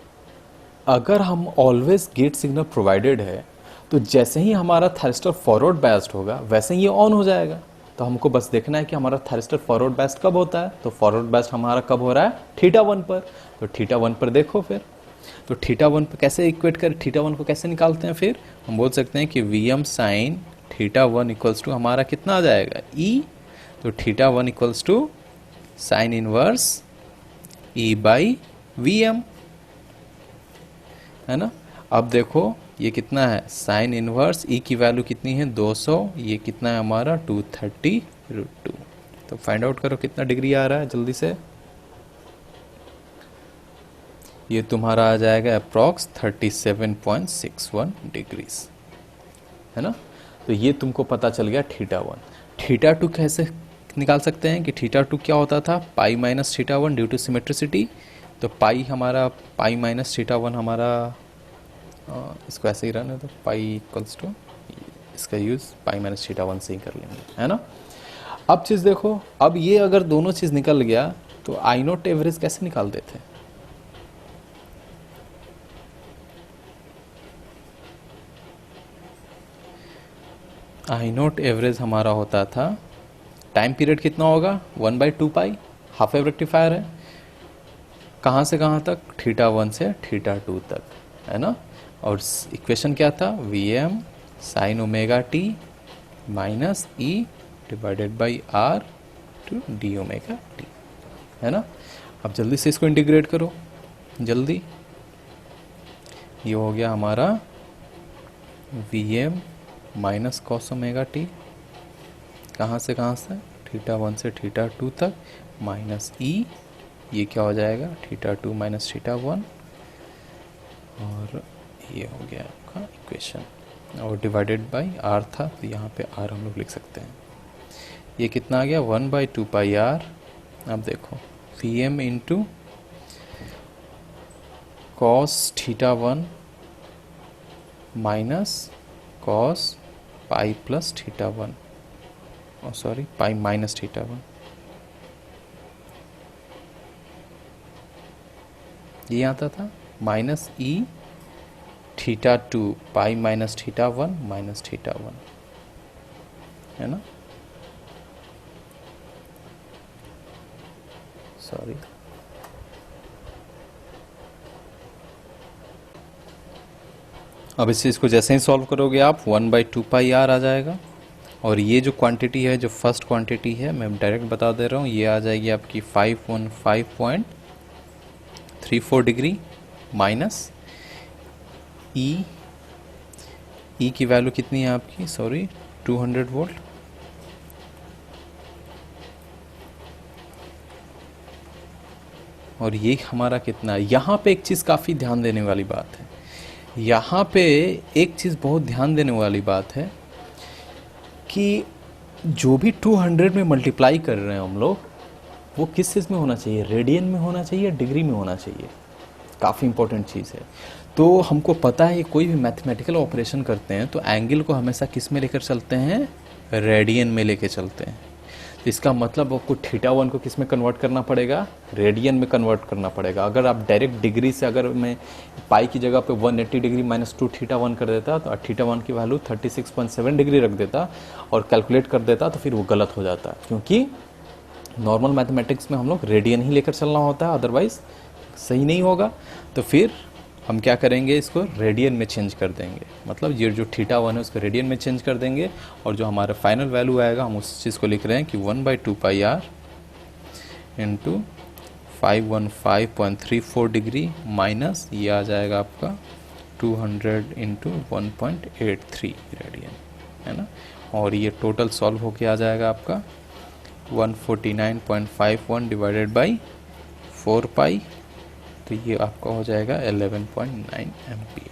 अगर हम ऑलवेज गेट सिग्नल प्रोवाइडेड है तो जैसे ही हमारा थायरिस्टर फॉरवर्ड बायस्ड होगा वैसे ही ये ऑन हो जाएगा। तो हमको बस देखना है कि हमारा थायरिस्टर फॉरवर्ड बायस्ड कब होता है, तो फॉरवर्ड बायस्ड हमारा कब हो रहा है, थीटा वन पर। तो थीटा वन पर देखो फिर, तो थीटा वन पर कैसे इक्वेट कर, थीटा वन को कैसे निकालते हैं, फिर हम बोल सकते हैं कि V M sine theta one equals to हमारा कितना आ जाएगा, ई। तो theta one equals to sine inverse E by V m, है ना। अब देखो ये कितना है, साइन इनवर्स ई की वैल्यू कितनी है 200, ये कितना है हमारा 230√2। तो फाइंड आउट करो कितना डिग्री आ रहा है जल्दी से, ये तुम्हारा आ जाएगा अप्रॉक्स 37.61 डिग्रीज, है ना। तो ये तुमको पता चल गया थीटा वन। थीटा टू कैसे निकाल सकते हैं कि थीटा टू क्या होता था, pi minus theta one due to symmetricity. तो पाई हमारा, पाई माइनस थीटा वन हमारा, इसको ऐसे ही रहने दो, पाई इक्वल्स टू, इसका यूज़ पाई माइनस थीटा वन से ही कर लेंगे, है ना। अब चीज़ देखो, अब ये अगर दोनों चीज़ निकल गया तो आई नोट एवरेज कैसे निकालते थे, आई नोट एवरेज हमारा होता था, टाइम पीरियड कितना होगा 1/2 हाफ वेव रेक्टिफायर है, कहाँ से कहाँ तक, थीटा वन से थीटा टू तक, है ना। और इक्वेशन क्या था, V M sine omega T minus E divided by R two d omega T, है ना। अब जल्दी से इसको इंटीग्रेट करो जल्दी, ये हो गया हमारा V m minus cos omega t, कहाँ से थीटा वन से थीटा टू तक, माइनस ई, ये क्या हो जाएगा theta two minus theta one, और ये हो गया आपका इक्वेशन, और डिवाइडेड बाई आर था तो यहाँ पे आर हम लोग लिख सकते हैं। ये कितना आ गया 1/2πr। अब देखो V m into cos theta one minus cos pi plus theta one, sorry pi minus theta one, ये आता था minus E theta two pi minus theta one minus theta one, है ना, सॉरी। अब इस चीज़ को जैसे ही सॉल्व करोगे आप 1/2πr आ जाएगा, और ये जो क्वांटिटी है, जो फर्स्ट क्वांटिटी है, मैं डायरेक्ट बता दे रहा हूँ, ये आ जाएगी आपकी 515.34 डिग्री माइनस ई की वैल्यू कितनी है आपकी, सॉरी 200 वोल्ट, और ये हमारा कितना है। यहाँ पे एक चीज़ काफ़ी ध्यान देने वाली बात है, यहाँ पे एक चीज़ बहुत ध्यान देने वाली बात है कि जो भी 200 में मल्टीप्लाई कर रहे हैं हम लोग, वो किस चीज़ में होना चाहिए, रेडियन में होना चाहिए, डिग्री में होना चाहिए, काफ़ी इंपॉर्टेंट चीज़ है। तो हमको पता है कोई भी मैथमेटिकल ऑपरेशन करते हैं तो एंगल को हमेशा किस में लेकर चलते हैं, रेडियन में लेके चलते हैं। तो इसका मतलब आपको थीटा वन को किस में कन्वर्ट करना पड़ेगा, रेडियन में कन्वर्ट करना पड़ेगा। अगर आप डायरेक्ट डिग्री से, अगर मैं पाई की जगह पे 180 डिग्री माइनस 2 थीटा वन कर देता तो थीटा वन की वैल्यू 36.7 डिग्री रख देता और कैलकुलेट कर देता, तो फिर वो गलत हो जाता, क्योंकि नॉर्मल मैथमेटिक्स में हम लोग रेडियन ही लेकर चलना होता है, अदरवाइज सही नहीं होगा। तो फिर हम क्या करेंगे, इसको रेडियन में चेंज कर देंगे, मतलब ये जो θ1 है उसको रेडियन में चेंज कर देंगे, और जो हमारा फाइनल वैल्यू आएगा हम उस चीज़ को लिख रहे हैं कि 1/2πr इंटू 515.34 डिग्री माइनस ये आ जाएगा आपका 200 इंटू 1.83 रेडियन, है ना। और ये टोटल सॉल्व होके आ जाएगा आपका 149.51 डिवाइडेड बाई 4π, तो ये आपका हो जाएगा 11.9 एम्पियर,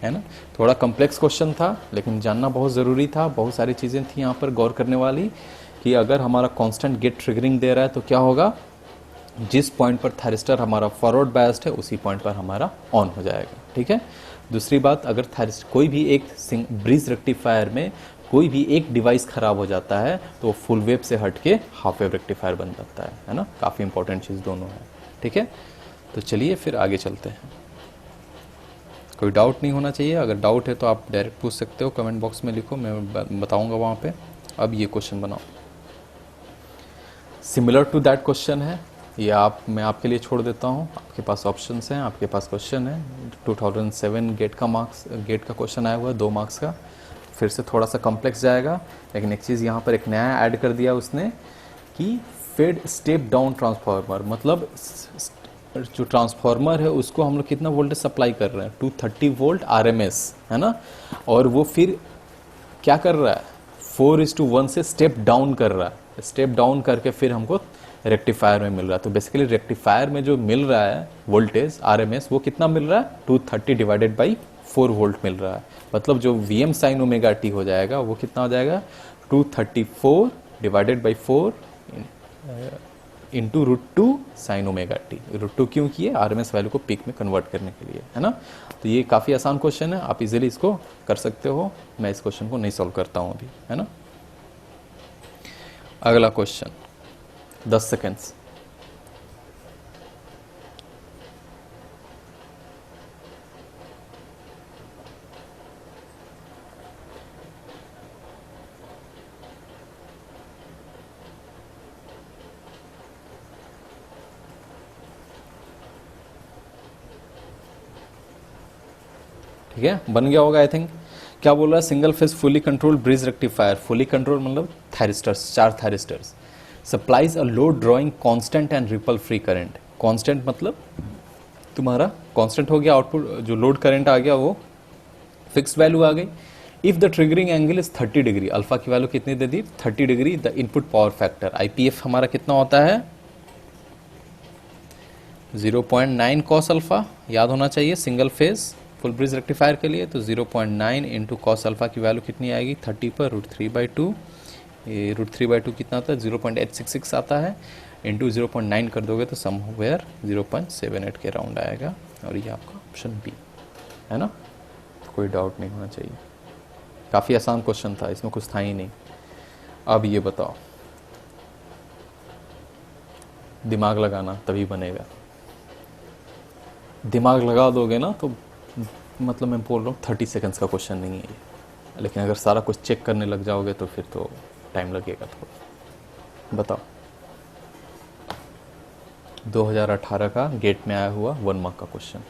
है ना। थोड़ा कॉम्प्लेक्स क्वेश्चन था लेकिन जानना बहुत ज़रूरी था, बहुत सारी चीज़ें थी यहाँ पर गौर करने वाली, कि अगर हमारा कांस्टेंट गेट ट्रिगरिंग दे रहा है तो क्या होगा, जिस पॉइंट पर थायरिस्टर हमारा फॉरवर्ड बायस्ड है उसी पॉइंट पर हमारा ऑन हो जाएगा, ठीक है। दूसरी बात, अगर थायरिस्टर कोई भी एक ब्रिज रेक्टिफायर में कोई भी एक डिवाइस खराब हो जाता है तो फुल वेव से हट के हाफ वेव रेक्टिफायर बन जाता है ना। काफ़ी इंपॉर्टेंट चीज़ दोनों है, ठीक है। तो चलिए फिर आगे चलते हैं। कोई डाउट नहीं होना चाहिए, अगर डाउट है तो आप डायरेक्ट पूछ सकते हो, कमेंट बॉक्स में लिखो, मैं बताऊंगा वहाँ पे। अब ये क्वेश्चन बनाओ, सिमिलर टू दैट क्वेश्चन है ये, मैं आपके लिए छोड़ देता हूँ, आपके पास ऑप्शंस हैं, आपके पास क्वेश्चन है। 2007 गेट का क्वेश्चन आया हुआ है 2 मार्क्स का, फिर से थोड़ा सा कॉम्प्लेक्स जाएगा, लेकिन एक चीज़ यहाँ पर एक नया ऐड कर दिया उसने कि फेड स्टेप डाउन ट्रांसफार्मर, मतलब जो ट्रांसफार्मर है उसको हम लोग कितना वोल्टेज सप्लाई कर रहे हैं, 230 वोल्ट RMS, है ना। और वो फिर क्या कर रहा है, 4:1 से स्टेप डाउन कर रहा है, स्टेप डाउन करके फिर हमको रेक्टिफायर में मिल रहा है। तो बेसिकली रेक्टिफायर में जो मिल रहा है वोल्टेज RMS वो कितना मिल रहा है, 230 डिवाइडेड बाई 4 वोल्ट मिल रहा है। मतलब जो VM साइन ओमेगा टी हो जाएगा वो कितना हो जाएगा, 234 divided by 4 into √2 sign omega T. √2 क्यों किए, RMS वैल्यू को पीक में कन्वर्ट करने के लिए, है ना। तो ये काफ़ी आसान क्वेश्चन है, आप इजीली इसको कर सकते हो। मैं इस क्वेश्चन को नहीं सॉल्व करता हूँ अभी, है ना। अगला क्वेश्चन 10 सेकेंड्स। ठीक है, बन गया होगा आई थिंक। क्या बोल रहा है, single phase fully controlled bridge rectifier, fully control मतलब thyristors, 4 thyristors, supplies a load drawing constant and ripple free current. Constant मतलब तुम्हारा कांस्टेंट हो गया, आउटपुट जो लोड करंट आ गया वो फिक्स वैल्यू आ गई। If the triggering angle is 30 degree, alpha की वैल्यू कितनी दे दी, 30 degree, the input power factor IPF हमारा कितना होता है, 0.9 कॉस अल्फा, याद होना चाहिए single phase full bridge rectifier के लिए। तो 0.9 इंटू कॉस अल्फा की वैल्यू कितनी आएगी, 30 पर √3/2, ये √3/2 कितना आता है, 0.866 आता है, इंटू 0.9 कर दोगे तो समवेयर 0.78 के राउंड आएगा, और ये आपका ऑप्शन बी है ना। तो कोई डाउट नहीं होना चाहिए, काफ़ी आसान क्वेश्चन था, इसमें कुछ था ही नहीं। अब ये बताओ, दिमाग लगाना तभी बनेगा, दिमाग लगा दोगे ना तो, मतलब मैं बोल रहा हूँ 30 सेकंड्स का क्वेश्चन नहीं है ये, लेकिन अगर सारा कुछ चेक करने लग जाओगे तो फिर तो टाइम लगेगा थोड़ा। बताओ, 2018 का गेट में आया हुआ 1 मार्क का क्वेश्चन।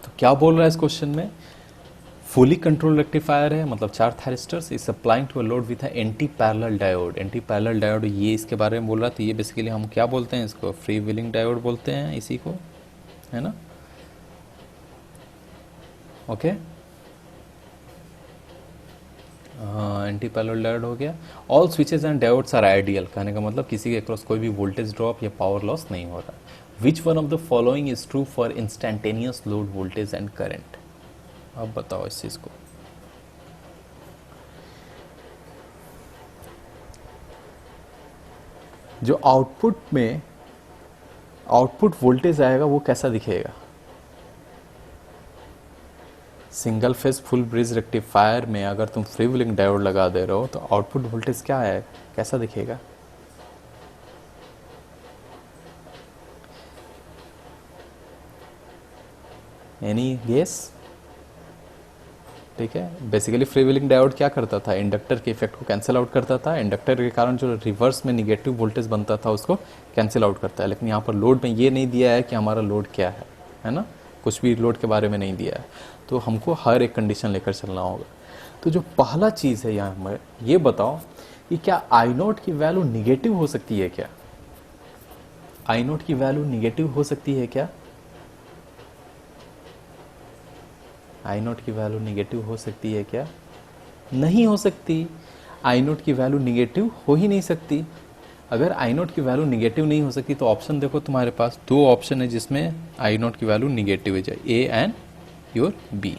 तो क्या बोल रहा है इस क्वेश्चन में, फुली कंट्रोल रेक्टिफायर है, मतलब 4 thyristors, is supplying to a load with anti parallel diode. Anti parallel diode ये इसके बारे में बोल रहा था, ये बेसिकली हम क्या बोलते हैं इसको, फ्री व्हीलिंग डायोड बोलते हैं इसी को, है ना। ओके, एंटी पैरेलल डायोड हो गया। All switches and diodes are ideal, कहने का मतलब किसी के अक्रॉस कोई भी वोल्टेज ड्रॉप या पावर लॉस नहीं हो रहा। Which one of the following is true for instantaneous load voltage and current. अब बताओ इस चीज को, जो आउटपुट में आउटपुट वोल्टेज आएगा वो कैसा दिखेगा, single phase full bridge rectifier में अगर तुम फ्री व्हीलिंग डायोड लगा दे रहे हो तो आउटपुट वोल्टेज क्या है, कैसा दिखेगा। एनी गेस, ठीक है। बेसिकली फ्री व्हीलिंग डायोड क्या करता था, इंडक्टर के इफेक्ट को कैंसिल आउट करता था, इंडक्टर के कारण जो रिवर्स में निगेटिव वोल्टेज बनता था उसको कैंसिल आउट करता है। लेकिन यहाँ पर लोड में ये नहीं दिया है कि हमारा लोड क्या है ना, कुछ भी लोड के बारे में नहीं दिया है, तो हमको हर एक कंडीशन लेकर चलना होगा। तो जो पहला चीज़ है यहाँ में, ये बताओ कि क्या आई नोट की वैल्यू निगेटिव हो सकती है क्या? आई नोट की वैल्यू निगेटिव हो सकती है क्या? आई नोट की वैल्यू निगेटिव हो सकती है क्या? नहीं हो सकती। आई नोट की वैल्यू निगेटिव हो ही नहीं सकती। अगर आई नोट की वैल्यू निगेटिव नहीं हो सकती तो ऑप्शन देखो, तुम्हारे पास दो ऑप्शन है जिसमें आई नोट की वैल्यू निगेटिव है, ए एंड योर बी।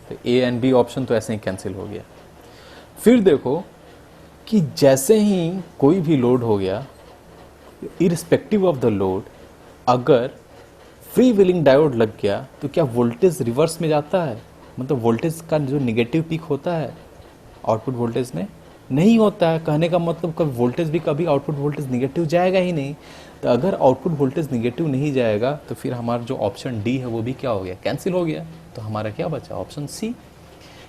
तो ए एंड बी ऑप्शन तो ऐसे ही कैंसिल हो गया। फिर देखो कि जैसे ही कोई भी लोड हो गया, इरिस्पेक्टिव ऑफ द लोड, अगर फ्री व्हीलिंग डायोड लग गया तो क्या वोल्टेज रिवर्स में जाता है? मतलब वोल्टेज का जो निगेटिव पीक होता है आउटपुट वोल्टेज में नहीं होता है। कहने का मतलब कभी वोल्टेज भी, कभी आउटपुट वोल्टेज निगेटिव जाएगा ही नहीं। तो अगर आउटपुट वोल्टेज निगेटिव नहीं जाएगा तो फिर हमारा जो ऑप्शन डी है वो भी क्या हो गया, कैंसिल हो गया। तो हमारा क्या बचा, ऑप्शन सी।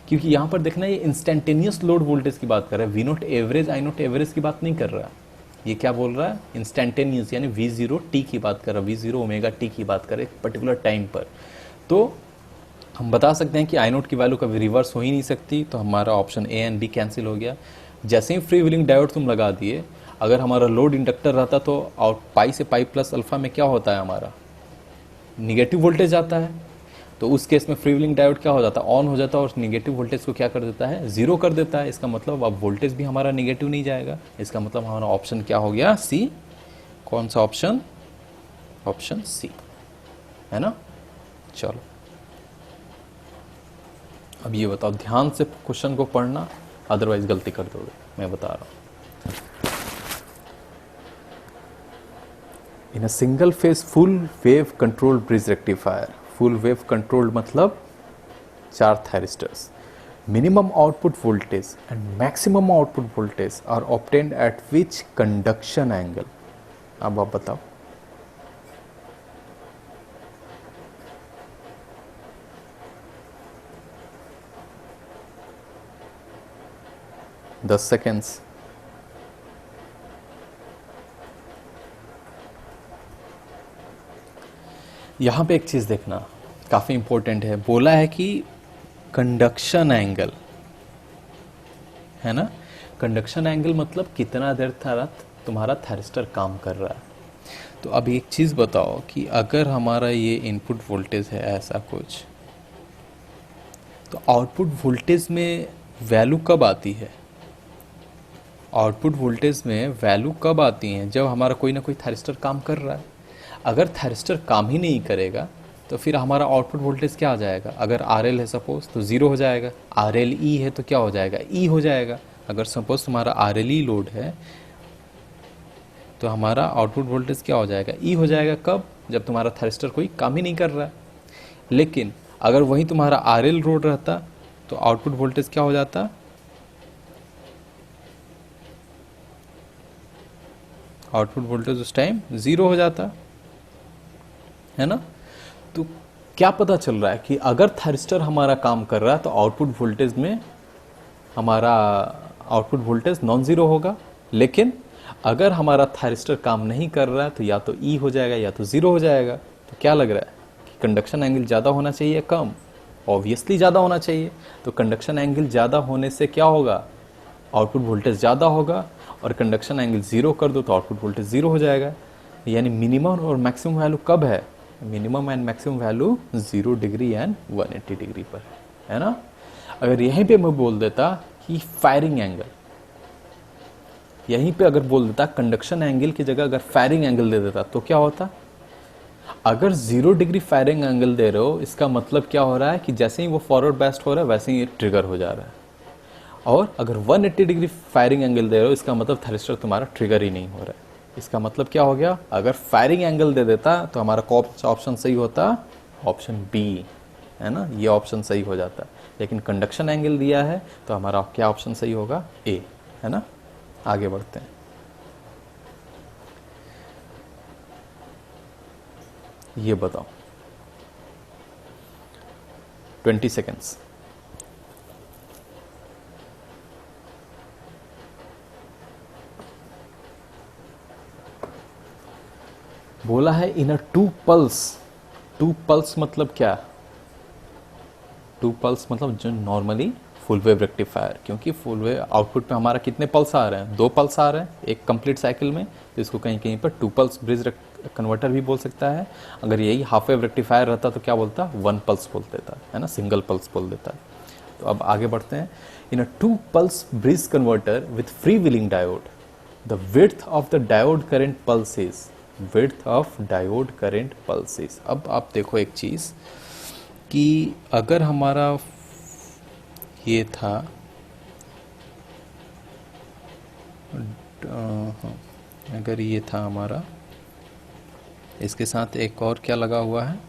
क्योंकि यहाँ पर देखना, ये इंस्टेंटेनियस लोड वोल्टेज की बात कर रहा है, V naught average I naught average की बात नहीं कर रहा। ये क्या बोल रहा है, इंस्टेंटेनियस, यानी वी जीरो टी की बात कर रहा है, वी जीरो ओमेगा टी की बात कर रहे एक पर्टिकुलर टाइम पर। तो हम बता सकते हैं कि आई नोट की वैल्यू कभी रिवर्स हो ही नहीं सकती। तो हमारा option A and D cancel हो गया। जैसे ही फ्री व्हीलिंग डायोड तुम लगा दिए, अगर हमारा लोड इंडक्टर रहता तो आउट पाई से पाई प्लस अल्फा में क्या होता है, हमारा निगेटिव वोल्टेज आता है। तो उस केस में फ्री व्हीलिंग डायोड क्या हो जाता है, ऑन हो जाता है और निगेटिव वोल्टेज को क्या कर देता है, जीरो कर देता है। इसका मतलब अब वोल्टेज भी हमारा निगेटिव नहीं जाएगा। इसका मतलब हमारा ऑप्शन क्या हो गया, सी। कौन सा ऑप्शन, ऑप्शन सी, है ना। चलो अब ये बताओ, ध्यान से क्वेश्चन को पढ़ना, अदरवाइज गलती कर दोगे, मैं बता रहा हूं। In a single phase full wave control bridge rectifier, full wave controlled मतलब 4 thyristors, minimum output voltage and maximum output voltage are obtained at which conduction angle? अब आप बताओ। दस सेकेंड्स। यहां पे एक चीज देखना, काफी इंपॉर्टेंट है। बोला है कि कंडक्शन एंगल, है ना। कंडक्शन एंगल मतलब कितना देर तुम्हारा थायरिस्टर काम कर रहा है। तो अब एक चीज बताओ कि अगर हमारा ये इनपुट वोल्टेज है ऐसा कुछ, तो आउटपुट वोल्टेज में वैल्यू कब आती है? आउटपुट वोल्टेज में वैल्यू कब आती है, जब हमारा कोई ना कोई थायरिस्टर काम कर रहा है। अगर थायरिस्टर काम ही नहीं करेगा तो फिर हमारा आउटपुट वोल्टेज क्या आ जाएगा, अगर आर एल है सपोज तो ज़ीरो हो जाएगा, आर एल ई है तो क्या हो जाएगा, ई हो जाएगा। अगर सपोज तुम्हारा आर एल ई लोड है तो हमारा आउटपुट वोल्टेज क्या हो जाएगा, ई हो जाएगा। कब, जब तुम्हारा थायरिस्टर कोई काम ही नहीं कर रहा है। लेकिन अगर वही तुम्हारा आर एल लोड रहता तो आउटपुट वोल्टेज क्या हो जाता, आउटपुट वोल्टेज उस टाइम ज़ीरो हो जाता, है ना। तो क्या पता चल रहा है कि अगर थायरिस्टर हमारा काम कर रहा है तो आउटपुट वोल्टेज में हमारा आउटपुट वोल्टेज नॉन ज़ीरो होगा। लेकिन अगर हमारा थायरिस्टर काम नहीं कर रहा है तो या तो ई हो जाएगा या तो ज़ीरो हो जाएगा। तो क्या लग रहा है कि कंडक्शन एंगल ज़्यादा होना चाहिए कम? ऑब्वियसली ज़्यादा होना चाहिए। तो कंडक्शन एंगल ज़्यादा होने से क्या होगा, आउटपुट वोल्टेज ज़्यादा होगा। और कंडक्शन एंगल ज़ीरो कर दो तो आउटपुट वोल्टेज ज़ीरो हो जाएगा। यानी मिनिमम और मैक्सिमम वैल्यू कब है, minimum and maximum value 0 degree and 180 degree पर, है ना। अगर यहीं पे मैं बोल देता कि फायरिंग एंगल, यहीं पे अगर बोल देता कंडक्शन एंगल की जगह अगर फायरिंग एंगल दे देता तो क्या होता। अगर 0 डिग्री फायरिंग एंगल दे रहे हो, इसका मतलब क्या हो रहा है कि जैसे ही वो फॉरवर्ड बेस्ट हो रहा है वैसे ही ट्रिगर हो जा रहा है। और अगर 180 डिग्री फायरिंग एंगल दे रहे हो, इसका मतलब थायरिस्टर तुम्हारा ट्रिगर ही नहीं हो रहा है। इसका मतलब क्या हो गया, अगर फायरिंग एंगल दे देता तो हमारा कौन सा ऑप्शन सही होता, ऑप्शन बी, है ना, ये ऑप्शन सही हो जाता। लेकिन कंडक्शन एंगल दिया है तो हमारा क्या ऑप्शन सही होगा, ए, है ना। आगे बढ़ते हैं। ये बताओ 20 सेकेंड्स। बोला है इन अ टू पल्स मतलब क्या? टू पल्स मतलब जो नॉर्मली फुल वेव रेक्टिफायर, क्योंकि फुल वेव आउटपुट पे हमारा कितने पल्स आ रहे हैं? 2 पल्स आ रहे हैं एक कंप्लीट साइकिल में, तो इसको कहीं कहीं पर टू पल्स ब्रिज कन्वर्टर भी बोल सकता है। अगर यही हाफ वेव रेक्टिफायर रहता तो क्या बोलता? 1 पल्स बोल देता है ना, सिंगल पल्स बोल देता है। तो अब आगे बढ़ते हैं। इन अ 2 pulse bridge converter with free wheeling diode, the width of the diode current pulse is, width of diode current pulse is. अब आप देखो एक चीज़ कि अगर हमारा ये था अगर ये था हमारा, इसके साथ एक और क्या लगा हुआ है?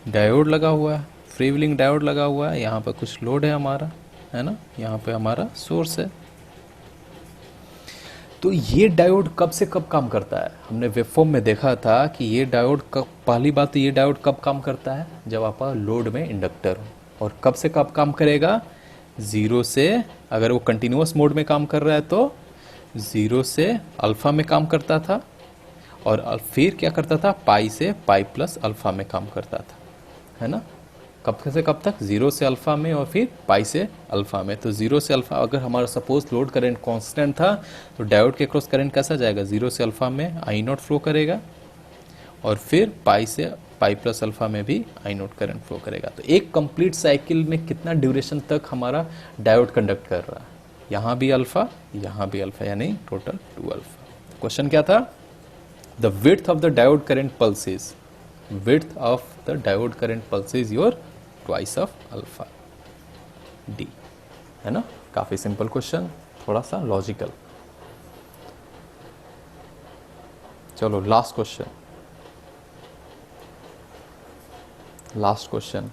डायोड लगा हुआ है, फ्री व्हीलिंग डायोड लगा हुआ है। यहाँ पे कुछ लोड है हमारा, है ना, यहाँ पे हमारा सोर्स है। तो ये डायोड कब से कब काम करता है? हमने वेवफॉर्म में देखा था कि ये डायोड कब, पहली बात तो ये डायोड कब काम करता है? जब आपका लोड में इंडक्टर हो। और कब से कब काम करेगा? 0 से, अगर वो कंटिन्यूअस मोड में काम कर रहा है तो 0 से अल्फा में काम करता था, और फिर क्या करता था? पाई से पाई प्लस अल्फा में काम करता था, है ना। कब से कब तक? 0 से अल्फा में और फिर पाई से अल्फा में। तो 0 से अल्फा, अगर हमारा सपोज लोड करंट कांस्टेंट था तो डायोड के क्रॉस करंट कैसा जाएगा? 0 से अल्फा में आई नॉट फ्लो करेगा, और फिर पाई से पाई प्लस अल्फा में भी आई नॉट करंट फ्लो करेगा। तो एक कंप्लीट साइकिल में कितना ड्यूरेशन तक हमारा डायोड कंडक्ट कर रहा है? यहाँ भी अल्फा, यहाँ भी अल्फा, यानी टोटल 2 अल्फा। क्वेश्चन क्या था? The width of the diode current pulse is, width of the diode current pulse is your twice of alpha d, है ना। काफी सिंपल क्वेश्चन, थोड़ा सा लॉजिकल। चलो लास्ट क्वेश्चन,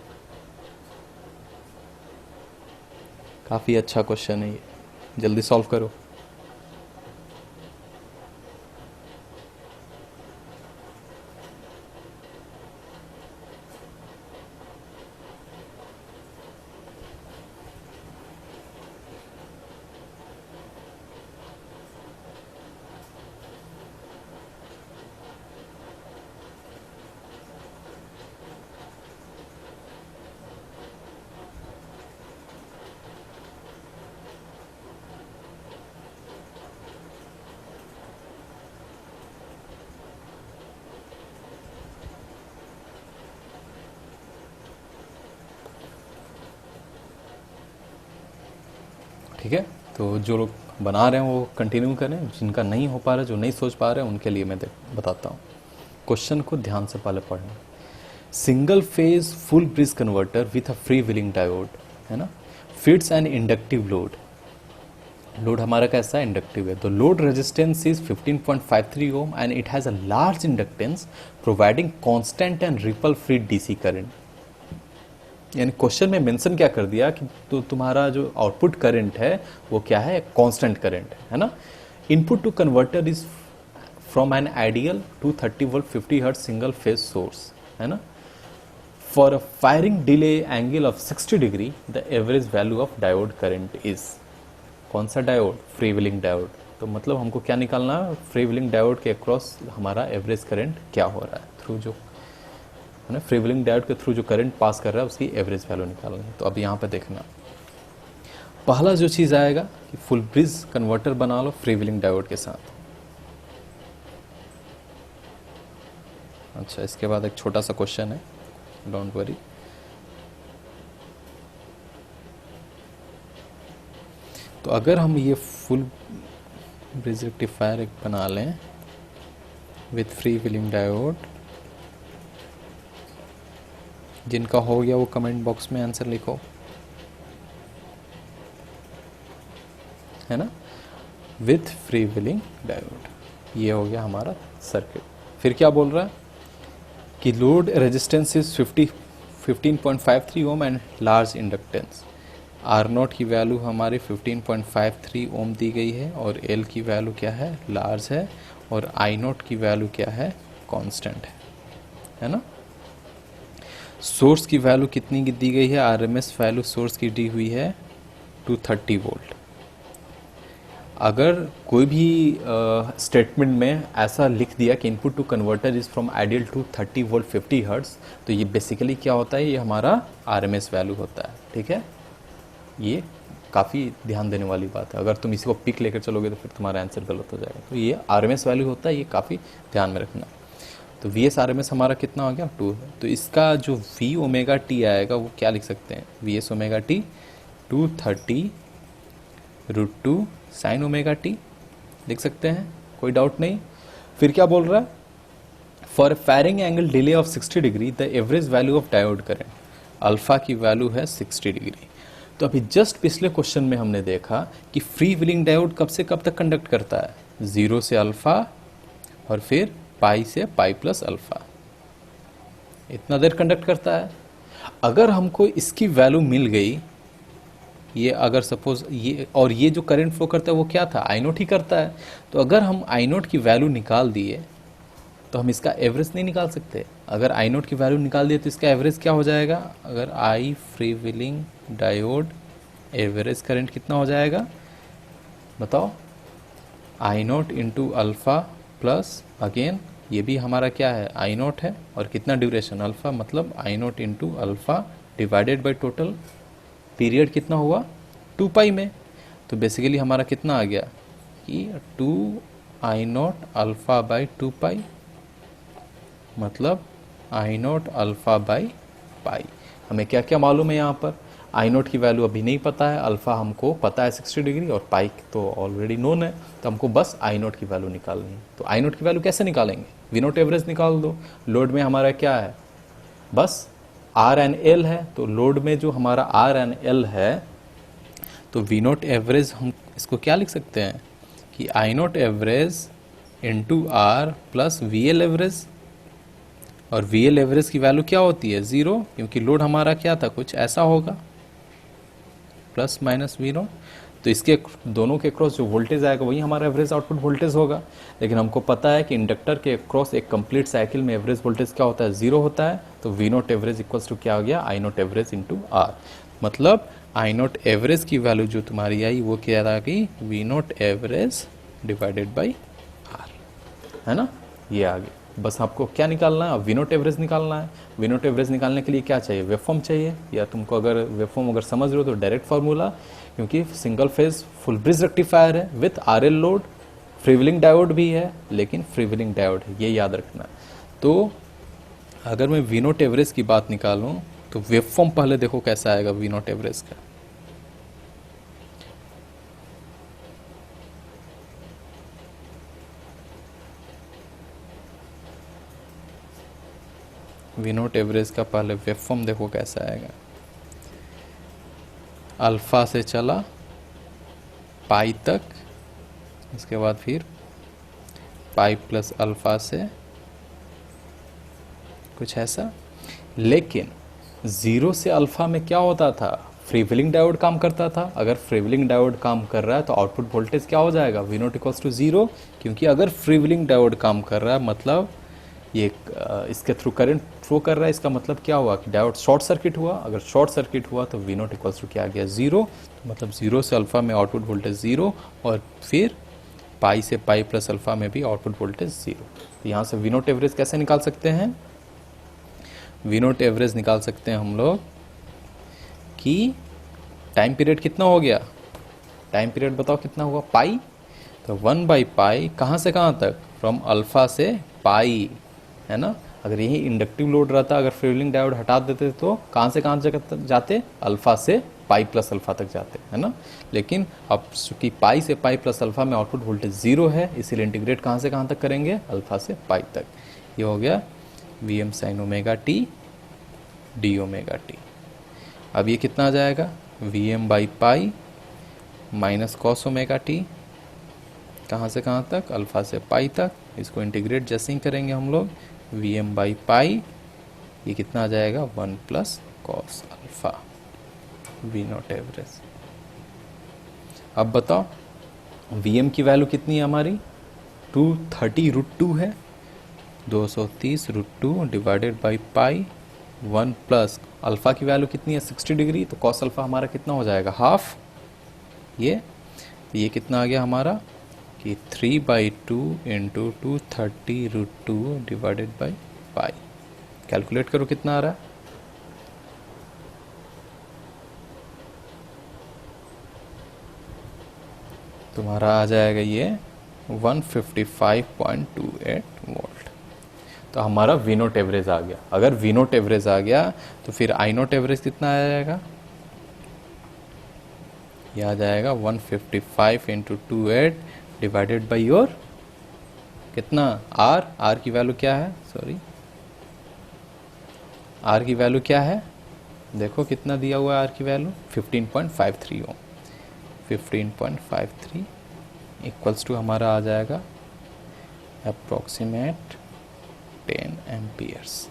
काफी अच्छा क्वेश्चन है ये, जल्दी सॉल्व करो। ठीक है, तो जो लोग बना रहे हैं वो कंटिन्यू करें, जिनका नहीं हो पा रहा है, जो नहीं सोच पा रहे हैं, उनके लिए मैं बताता हूँ। क्वेश्चन को ध्यान से पहले पढ़ना। Single phase full bridge converter with a free wheeling diode, है ना, fits an inductive load. Load हमारा कैसा है? इंडक्टिव है। The load resistance is 15.53 ohm and it has a large inductance providing constant and ripple free DC current. यानी क्वेश्चन में मेंशन क्या कर दिया कि तो तुम्हारा जो आउटपुट करंट है वो क्या है? कांस्टेंट करंट है ना। Input to converter is from an ideal 230 volt 50 hertz single phase source, है ना। For a firing delay angle of 60 degree the average value of diode current is. कौन सा डायोड? Free wheeling diode. तो मतलब हमको क्या निकालना है? फ्री व्हीलिंग डायोड के अक्रॉस हमारा एवरेज करंट क्या हो रहा है, थ्रू जो है ना, फ्री व्हीलिंग डायोड के थ्रू जो करंट पास कर रहा है उसकी एवरेज वैल्यू निकालनी है। तो अब यहाँ पे देखना, पहला जो चीज़ आएगा कि फुल ब्रिज कन्वर्टर बना लो फ्री व्हीलिंग डायोड के साथ। अच्छा, इसके बाद एक छोटा सा क्वेश्चन है, डोंट वरी। तो अगर हम ये फुल ब्रिज रेक्टिफायर एक बना लें विथ फ्री व्हीलिंग डायोड, जिनका हो गया वो कमेंट बॉक्स में आंसर लिखो, है ना, विथ फ्री व्हीलिंग डायोड। ये हो गया हमारा सर्किट। फिर क्या बोल रहा है कि load resistance is 15.53 ohm and large inductance. R naught की वैल्यू हमारी 15.53 ओम दी गई है, और एल की वैल्यू क्या है? लार्ज है, और आई नॉट की वैल्यू क्या है? कांस्टेंट है ना। सोर्स की वैल्यू कितनी की दी गई है? आरएमएस वैल्यू सोर्स की दी हुई है 230 वोल्ट। अगर कोई भी स्टेटमेंट में ऐसा लिख दिया कि input to converter is from ideal two 30 volt 50 hertz, तो ये बेसिकली क्या होता है, ये हमारा आरएमएस वैल्यू होता है। ठीक है, ये काफ़ी ध्यान देने वाली बात है। अगर तुम इसी को पिक लेकर चलोगे तो फिर तुम्हारा आंसर गलत हो जाएगा। तो ये आरएमएस वैल्यू होता है, ये काफ़ी ध्यान में रखना। तो V S R M S हमारा कितना हो गया 2 है। तो इसका जो वी ओमेगा टी आएगा वो क्या लिख सकते हैं, V S omega T 230√2 sign omega T लिख सकते हैं, कोई डाउट नहीं। फिर क्या बोल रहा है, for firing angle delay of 60 degree the average value of diode current, alpha की वैल्यू है 60 डिग्री। तो अभी जस्ट पिछले क्वेश्चन में हमने देखा कि फ्री व्हीलिंग डायोड कब से कब तक कंडक्ट करता है, 0 से अल्फा और फिर पाई से पाई प्लस अल्फा, इतना देर कंडक्ट करता है। अगर हमको इसकी वैल्यू मिल गई, ये अगर सपोज ये और ये जो करंट फ्लो करता है वो क्या था, आई नोट ही करता है। तो अगर हम आई नोट की वैल्यू निकाल दिए तो हम इसका एवरेज नहीं निकाल सकते। अगर आई नोट की वैल्यू निकाल दिए तो इसका एवरेज क्या हो जाएगा, अगर I free wheeling diode average current कितना हो जाएगा बताओ, I naught into alpha plus again ये भी हमारा क्या है आई नोट है, और कितना ड्यूरेशन अल्फा, मतलब I naught into alpha divided by total period कितना हुआ 2 पाई में। तो बेसिकली हमारा कितना आ गया कि 2 आई नोट अल्फा बाई 2 पाई, मतलब I note alpha by pi. हमें क्या क्या मालूम है यहाँ पर, आई नोट की वैल्यू अभी नहीं पता है, अल्फा हमको पता है 60 डिग्री और पाई तो ऑलरेडी नोन है, तो हमको बस आई नोट की वैल्यू निकालनी है। तो आई नोट की वैल्यू कैसे निकालेंगे, वी नोट एवरेज निकाल दो। लोड में हमारा क्या है, बस आर एन एल है, तो लोड में जो हमारा आर एन एल है तो वी नोट एवरेज हम इसको क्या लिख सकते हैं कि I naught average into R plus V L average, और वी एल एवरेज की वैल्यू क्या होती है 0, क्योंकि लोड हमारा क्या था कुछ ऐसा होगा प्लस माइनस वी नोट। तो इसके दोनों के क्रॉस जो वोल्टेज आएगा वही हमारा एवरेज आउटपुट वोल्टेज होगा। लेकिन हमको पता है कि इंडक्टर के क्रॉस एक कंप्लीट साइकिल में एवरेज वोल्टेज क्या होता है 0 होता है। तो V naught average equals to क्या हो गया, I naught average into R, मतलब आई नोट एवरेज की वैल्यू जो तुम्हारी आई वो क्या था कि V naught average divided by R, है ना, ये आ गया। बस आपको क्या निकालना है, वी नोट एवरेज निकालना है। वी नोट एवरेज निकालने के लिए क्या चाहिए, वेवफॉर्म चाहिए, या तुमको अगर वेवफॉर्म अगर समझ रहे हो तो डायरेक्ट फार्मूला, क्योंकि single phase full bridge rectifier है with R L load, freewheeling diode भी है लेकिन फ्रीव्हीलिंग डायोड है, ये याद रखना। तो अगर मैं वी नोट एवरेज की बात निकालूं तो वेवफॉर्म पहले देखो कैसा आएगा वी नोट एवरेज का। वी नोट एवरेज का पहले वेवफॉर्म देखो कैसा आएगा, अल्फा से चला पाई तक, उसके बाद फिर पाई प्लस अल्फा से कुछ ऐसा। लेकिन 0 से अल्फा में क्या होता था, फ्रीव्हीलिंग डायोड काम करता था। अगर फ्रीव्हीलिंग डायोड काम कर रहा है तो आउटपुट वोल्टेज क्या हो जाएगा, वी नोट इक्वल्स टू 0, क्योंकि अगर फ्रीव्हीलिंग डायोड काम कर रहा है मतलब ये इसके थ्रू करंट फ्लो कर रहा है, इसका मतलब क्या हुआ कि डायोड शॉर्ट सर्किट हुआ। अगर शॉर्ट सर्किट हुआ तो वी नोट इक्वल्स टू क्या आ गया 0, तो मतलब 0 से अल्फा में आउटपुट वोल्टेज 0, और फिर पाई से पाई प्लस अल्फा में भी आउटपुट वोल्टेज 0। तो यहाँ से वी नोट एवरेज कैसे निकाल सकते हैं, वी नोट एवरेज निकाल सकते हैं हम लोग कि टाइम पीरियड कितना हो गया, टाइम पीरियड बताओ कितना हुआ पाई, तो 1 बाई पाई कहाँ से कहाँ तक, फ्रॉम अल्फा से पाई, है ना। अगर यही इंडक्टिव लोड रहता, अगर फ्रीव्हीलिंग डायोड हटा देते तो कहाँ से कहाँ तक जाते, अल्फा से पाई प्लस अल्फा तक जाते, है ना। लेकिन अब चूंकि पाई से पाई प्लस अल्फा में आउटपुट वोल्टेज 0 है, इसीलिए इंटीग्रेट कहाँ से कहाँ तक करेंगे, अल्फा से पाई तक। ये हो गया V M sine omega t d omega t. अब ये कितना आ जाएगा, V m by pi minus cos omega t, कहाँ से कहाँ तक, अल्फा से पाई तक। इसको इंटीग्रेट जैसे ही करेंगे हम लोग, वी एम बाई पाई, ये कितना आ जाएगा 1 plus cos alpha, V naught average. अब बताओ वी एम की वैल्यू कितनी है हमारी, 230√2 है, 230√2 divided by pi 1 plus alpha की वैल्यू कितनी है 60 डिग्री, तो कॉस अल्फा हमारा कितना हो जाएगा हाफ, ये तो ये कितना आ गया हमारा कि 3/2 into 230√2 divided by pi. Calculate करो कितना आ रहा है। तुम्हारा आ जाएगा ये 155.28 वोल्ट। तो हमारा वी नोट एवरेज आ गया। अगर वी नोट एवरेज आ गया तो फिर आई नोट एवरेज कितना आ जाएगा, ये आ जाएगा 155 इंटू 28 डिवाइडेड बाई योर कितना आर की वैल्यू क्या है, सॉरी आर की वैल्यू क्या है, देखो कितना दिया हुआ है आर की वैल्यू 15.53 ओम। 15.53 इक्वल्स टू हमारा आ जाएगा अप्रोक्सीमेट 10 एम्पियर्स।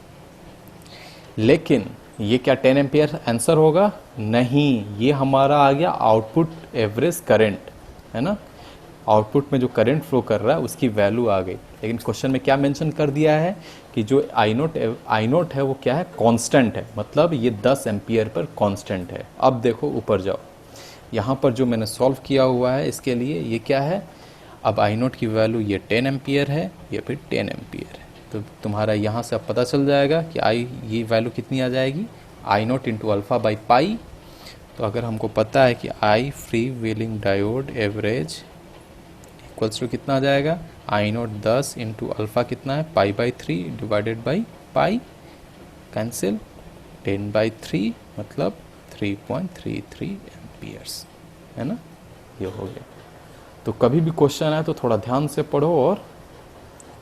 लेकिन ये क्या 10 एम्पियर आंसर होगा, नहीं, ये हमारा आ गया आउटपुट एवरेज करंट, है ना। आउटपुट में जो करंट फ्लो कर रहा है उसकी वैल्यू आ गई। लेकिन क्वेश्चन में क्या मेंशन कर दिया है कि जो आई नोट है वो क्या है, कांस्टेंट है, मतलब ये 10 एम्पियर पर कांस्टेंट है। अब देखो ऊपर जाओ, यहाँ पर जो मैंने सॉल्व किया हुआ है इसके लिए ये क्या है, अब आई नोट की वैल्यू ये 10 एम्पियर है, ये फिर 10 एम्पियर है। तो तुम्हारा यहाँ से अब पता चल जाएगा कि ये वैल्यू कितनी आ जाएगी, I naught into alpha by pi. तो अगर हमको पता है कि I free wheeling diode average equals to कितना आ जाएगा, आई नोट 10 इंटू अल्फ़ा कितना है π/3 डिवाइडेड बाई पाई, कैंसिल 10/3 मतलब 3.33 एम्पियर्स, है ना, ये हो गया। तो कभी भी क्वेश्चन आए तो थोड़ा ध्यान से पढ़ो और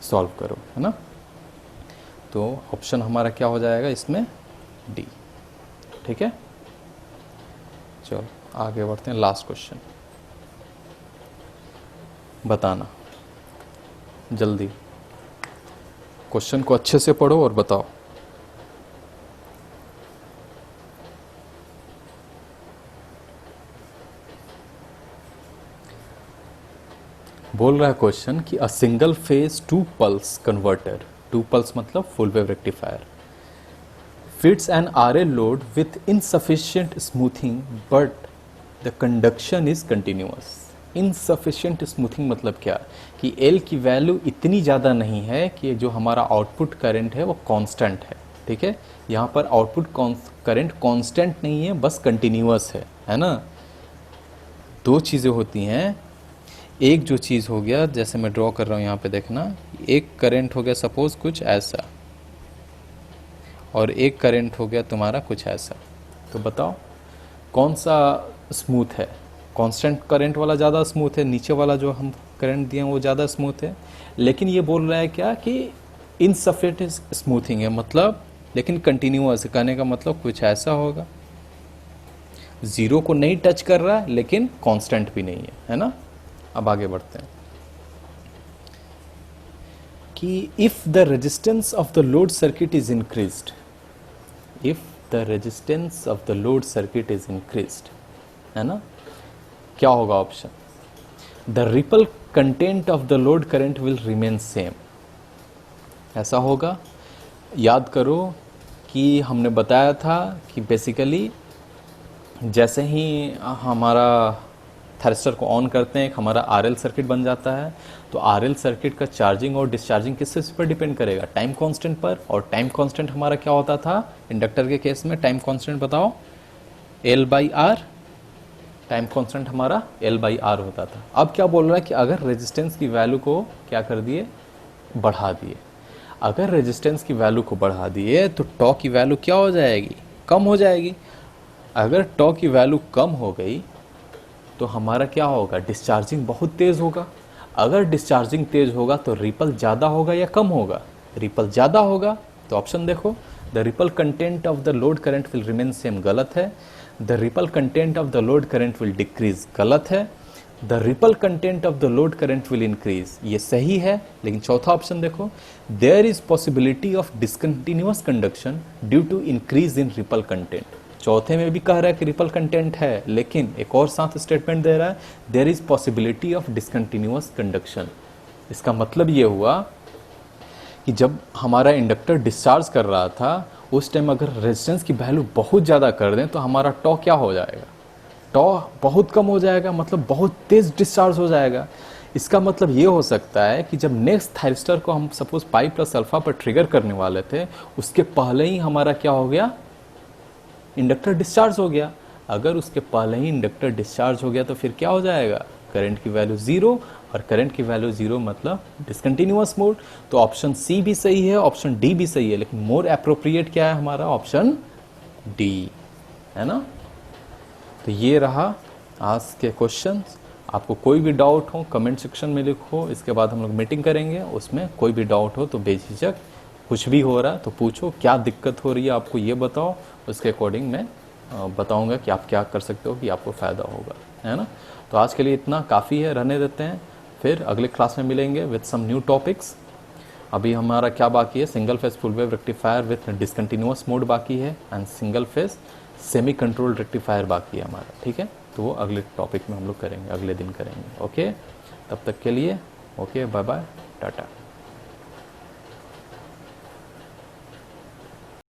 सॉल्व करो, है ना। तो ऑप्शन हमारा क्या हो जाएगा इसमें, डी। ठीक है, चलो आगे बढ़ते हैं। लास्ट क्वेश्चन बताना जल्दी, क्वेश्चन को अच्छे से पढ़ो और बताओ। बोल रहा है क्वेश्चन कि a single phase 2 pulse converter, 2 pulse मतलब full wave rectifier, fits an RL load with insufficient smoothing but the conduction is continuous। insufficient smoothing मतलब क्या कि L की वैल्यू इतनी ज़्यादा नहीं है कि जो हमारा आउटपुट करंट है वो कांस्टेंट है। ठीक है, यहाँ पर आउटपुट करंट कांस्टेंट नहीं है, बस कंटिन्यूअस है ना। दो चीज़ें होती हैं, एक जो चीज़ हो गया, जैसे मैं ड्रॉ कर रहा हूँ यहाँ पे देखना, एक करंट हो गया सपोज कुछ ऐसा और एक करंट हो गया तुम्हारा कुछ ऐसा। तो बताओ कौन सा स्मूथ है, कांस्टेंट करंट वाला ज़्यादा स्मूथ है, नीचे वाला जो हम करंट दिए हैं वो ज़्यादा स्मूथ है। लेकिन ये बोल रहा है क्या कि इनसफिशिएंट स्मूथिंग है, मतलब लेकिन कंटिन्यूअस, कहने का मतलब कुछ ऐसा होगा, ज़ीरो को नहीं टच कर रहा है लेकिन कांस्टेंट भी नहीं है ना। अब आगे बढ़ते हैं कि if the resistance of the load circuit is increased, if the resistance of the load circuit is increased, है ना, क्या होगा option, the ripple content of the load current will remain same, ऐसा होगा। याद करो कि हमने बताया था कि बेसिकली जैसे ही हमारा थर्स्टर को ऑन करते हैं हमारा आरएल सर्किट बन जाता है। तो आरएल सर्किट का चार्जिंग और डिस्चार्जिंग किस पर डिपेंड करेगा, टाइम कांस्टेंट पर। और टाइम कांस्टेंट हमारा क्या होता था इंडक्टर के केस में, टाइम कांस्टेंट बताओ, L/R, टाइम कांस्टेंट हमारा L/R होता था। अब क्या बोल रहा है कि अगर रेजिस्टेंस की वैल्यू को क्या कर दिए, बढ़ा दिए। अगर रेजिस्टेंस की वैल्यू को बढ़ा दिए तो टॉ की वैल्यू क्या हो जाएगी, कम हो जाएगी। अगर टॉ की वैल्यू कम हो गई तो हमारा क्या होगा, डिस्चार्जिंग बहुत तेज़ होगा। अगर डिस्चार्जिंग तेज़ होगा तो रिपल ज़्यादा होगा या कम होगा, रिपल ज़्यादा होगा। तो ऑप्शन देखो, the ripple content of the load current will remain same, गलत है। The ripple content of the load current will decrease, गलत है। The ripple content of the load current will increase, ये सही है। लेकिन चौथा ऑप्शन देखो, there is possibility of discontinuous conduction due to increase in ripple content. चौथे में भी कह रहा है कि रिपल कंटेंट है, लेकिन एक और साथ स्टेटमेंट दे रहा है, there is possibility of discontinuous conduction. इसका मतलब ये हुआ कि जब हमारा इंडक्टर डिस्चार्ज कर रहा था उस टाइम अगर रेजिस्टेंस की वैल्यू बहुत ज़्यादा कर दें तो हमारा टॉ क्या हो जाएगा, टॉ बहुत कम हो जाएगा, मतलब बहुत तेज डिस्चार्ज हो जाएगा। इसका मतलब ये हो सकता है कि जब नेक्स्ट थायरिस्टर को हम सपोज पाई प्लस अल्फा पर ट्रिगर करने वाले थे, उसके पहले ही हमारा क्या हो गया, इंडक्टर डिस्चार्ज हो गया। अगर उसके पहले ही इंडक्टर डिस्चार्ज हो गया तो फिर क्या हो जाएगा, करंट की वैल्यू जीरो, और करंट की वैल्यू जीरो मतलब डिसकंटिन्यूअस मोड। तो ऑप्शन सी भी सही है, ऑप्शन डी भी सही है, लेकिन मोर एप्रोप्रिएट क्या है हमारा, ऑप्शन डी, है ना। तो ये रहा आज के क्वेश्चंस। आपको कोई भी डाउट हो कमेंट सेक्शन में लिखो, इसके बाद हम लोग मीटिंग करेंगे, उसमें कोई भी डाउट हो तो बेझिझक, कुछ भी हो रहा है तो पूछो, क्या दिक्कत हो रही है आपको ये बताओ, उसके अकॉर्डिंग मैं बताऊंगा कि आप क्या कर सकते हो कि आपको फ़ायदा होगा, है ना। तो आज के लिए इतना काफ़ी है, रहने देते हैं, फिर अगले क्लास में मिलेंगे विथ सम न्यू टॉपिक्स। अभी हमारा क्या बाकी है, single phase full wave rectifier with discontinuous mode बाकी है, and single phase semi control rectifier बाकी है हमारा, ठीक है। तो वो अगले टॉपिक में हम लोग करेंगे, अगले दिन करेंगे। ओके, तब तक के लिए ओके, बाय बाय, टाटा।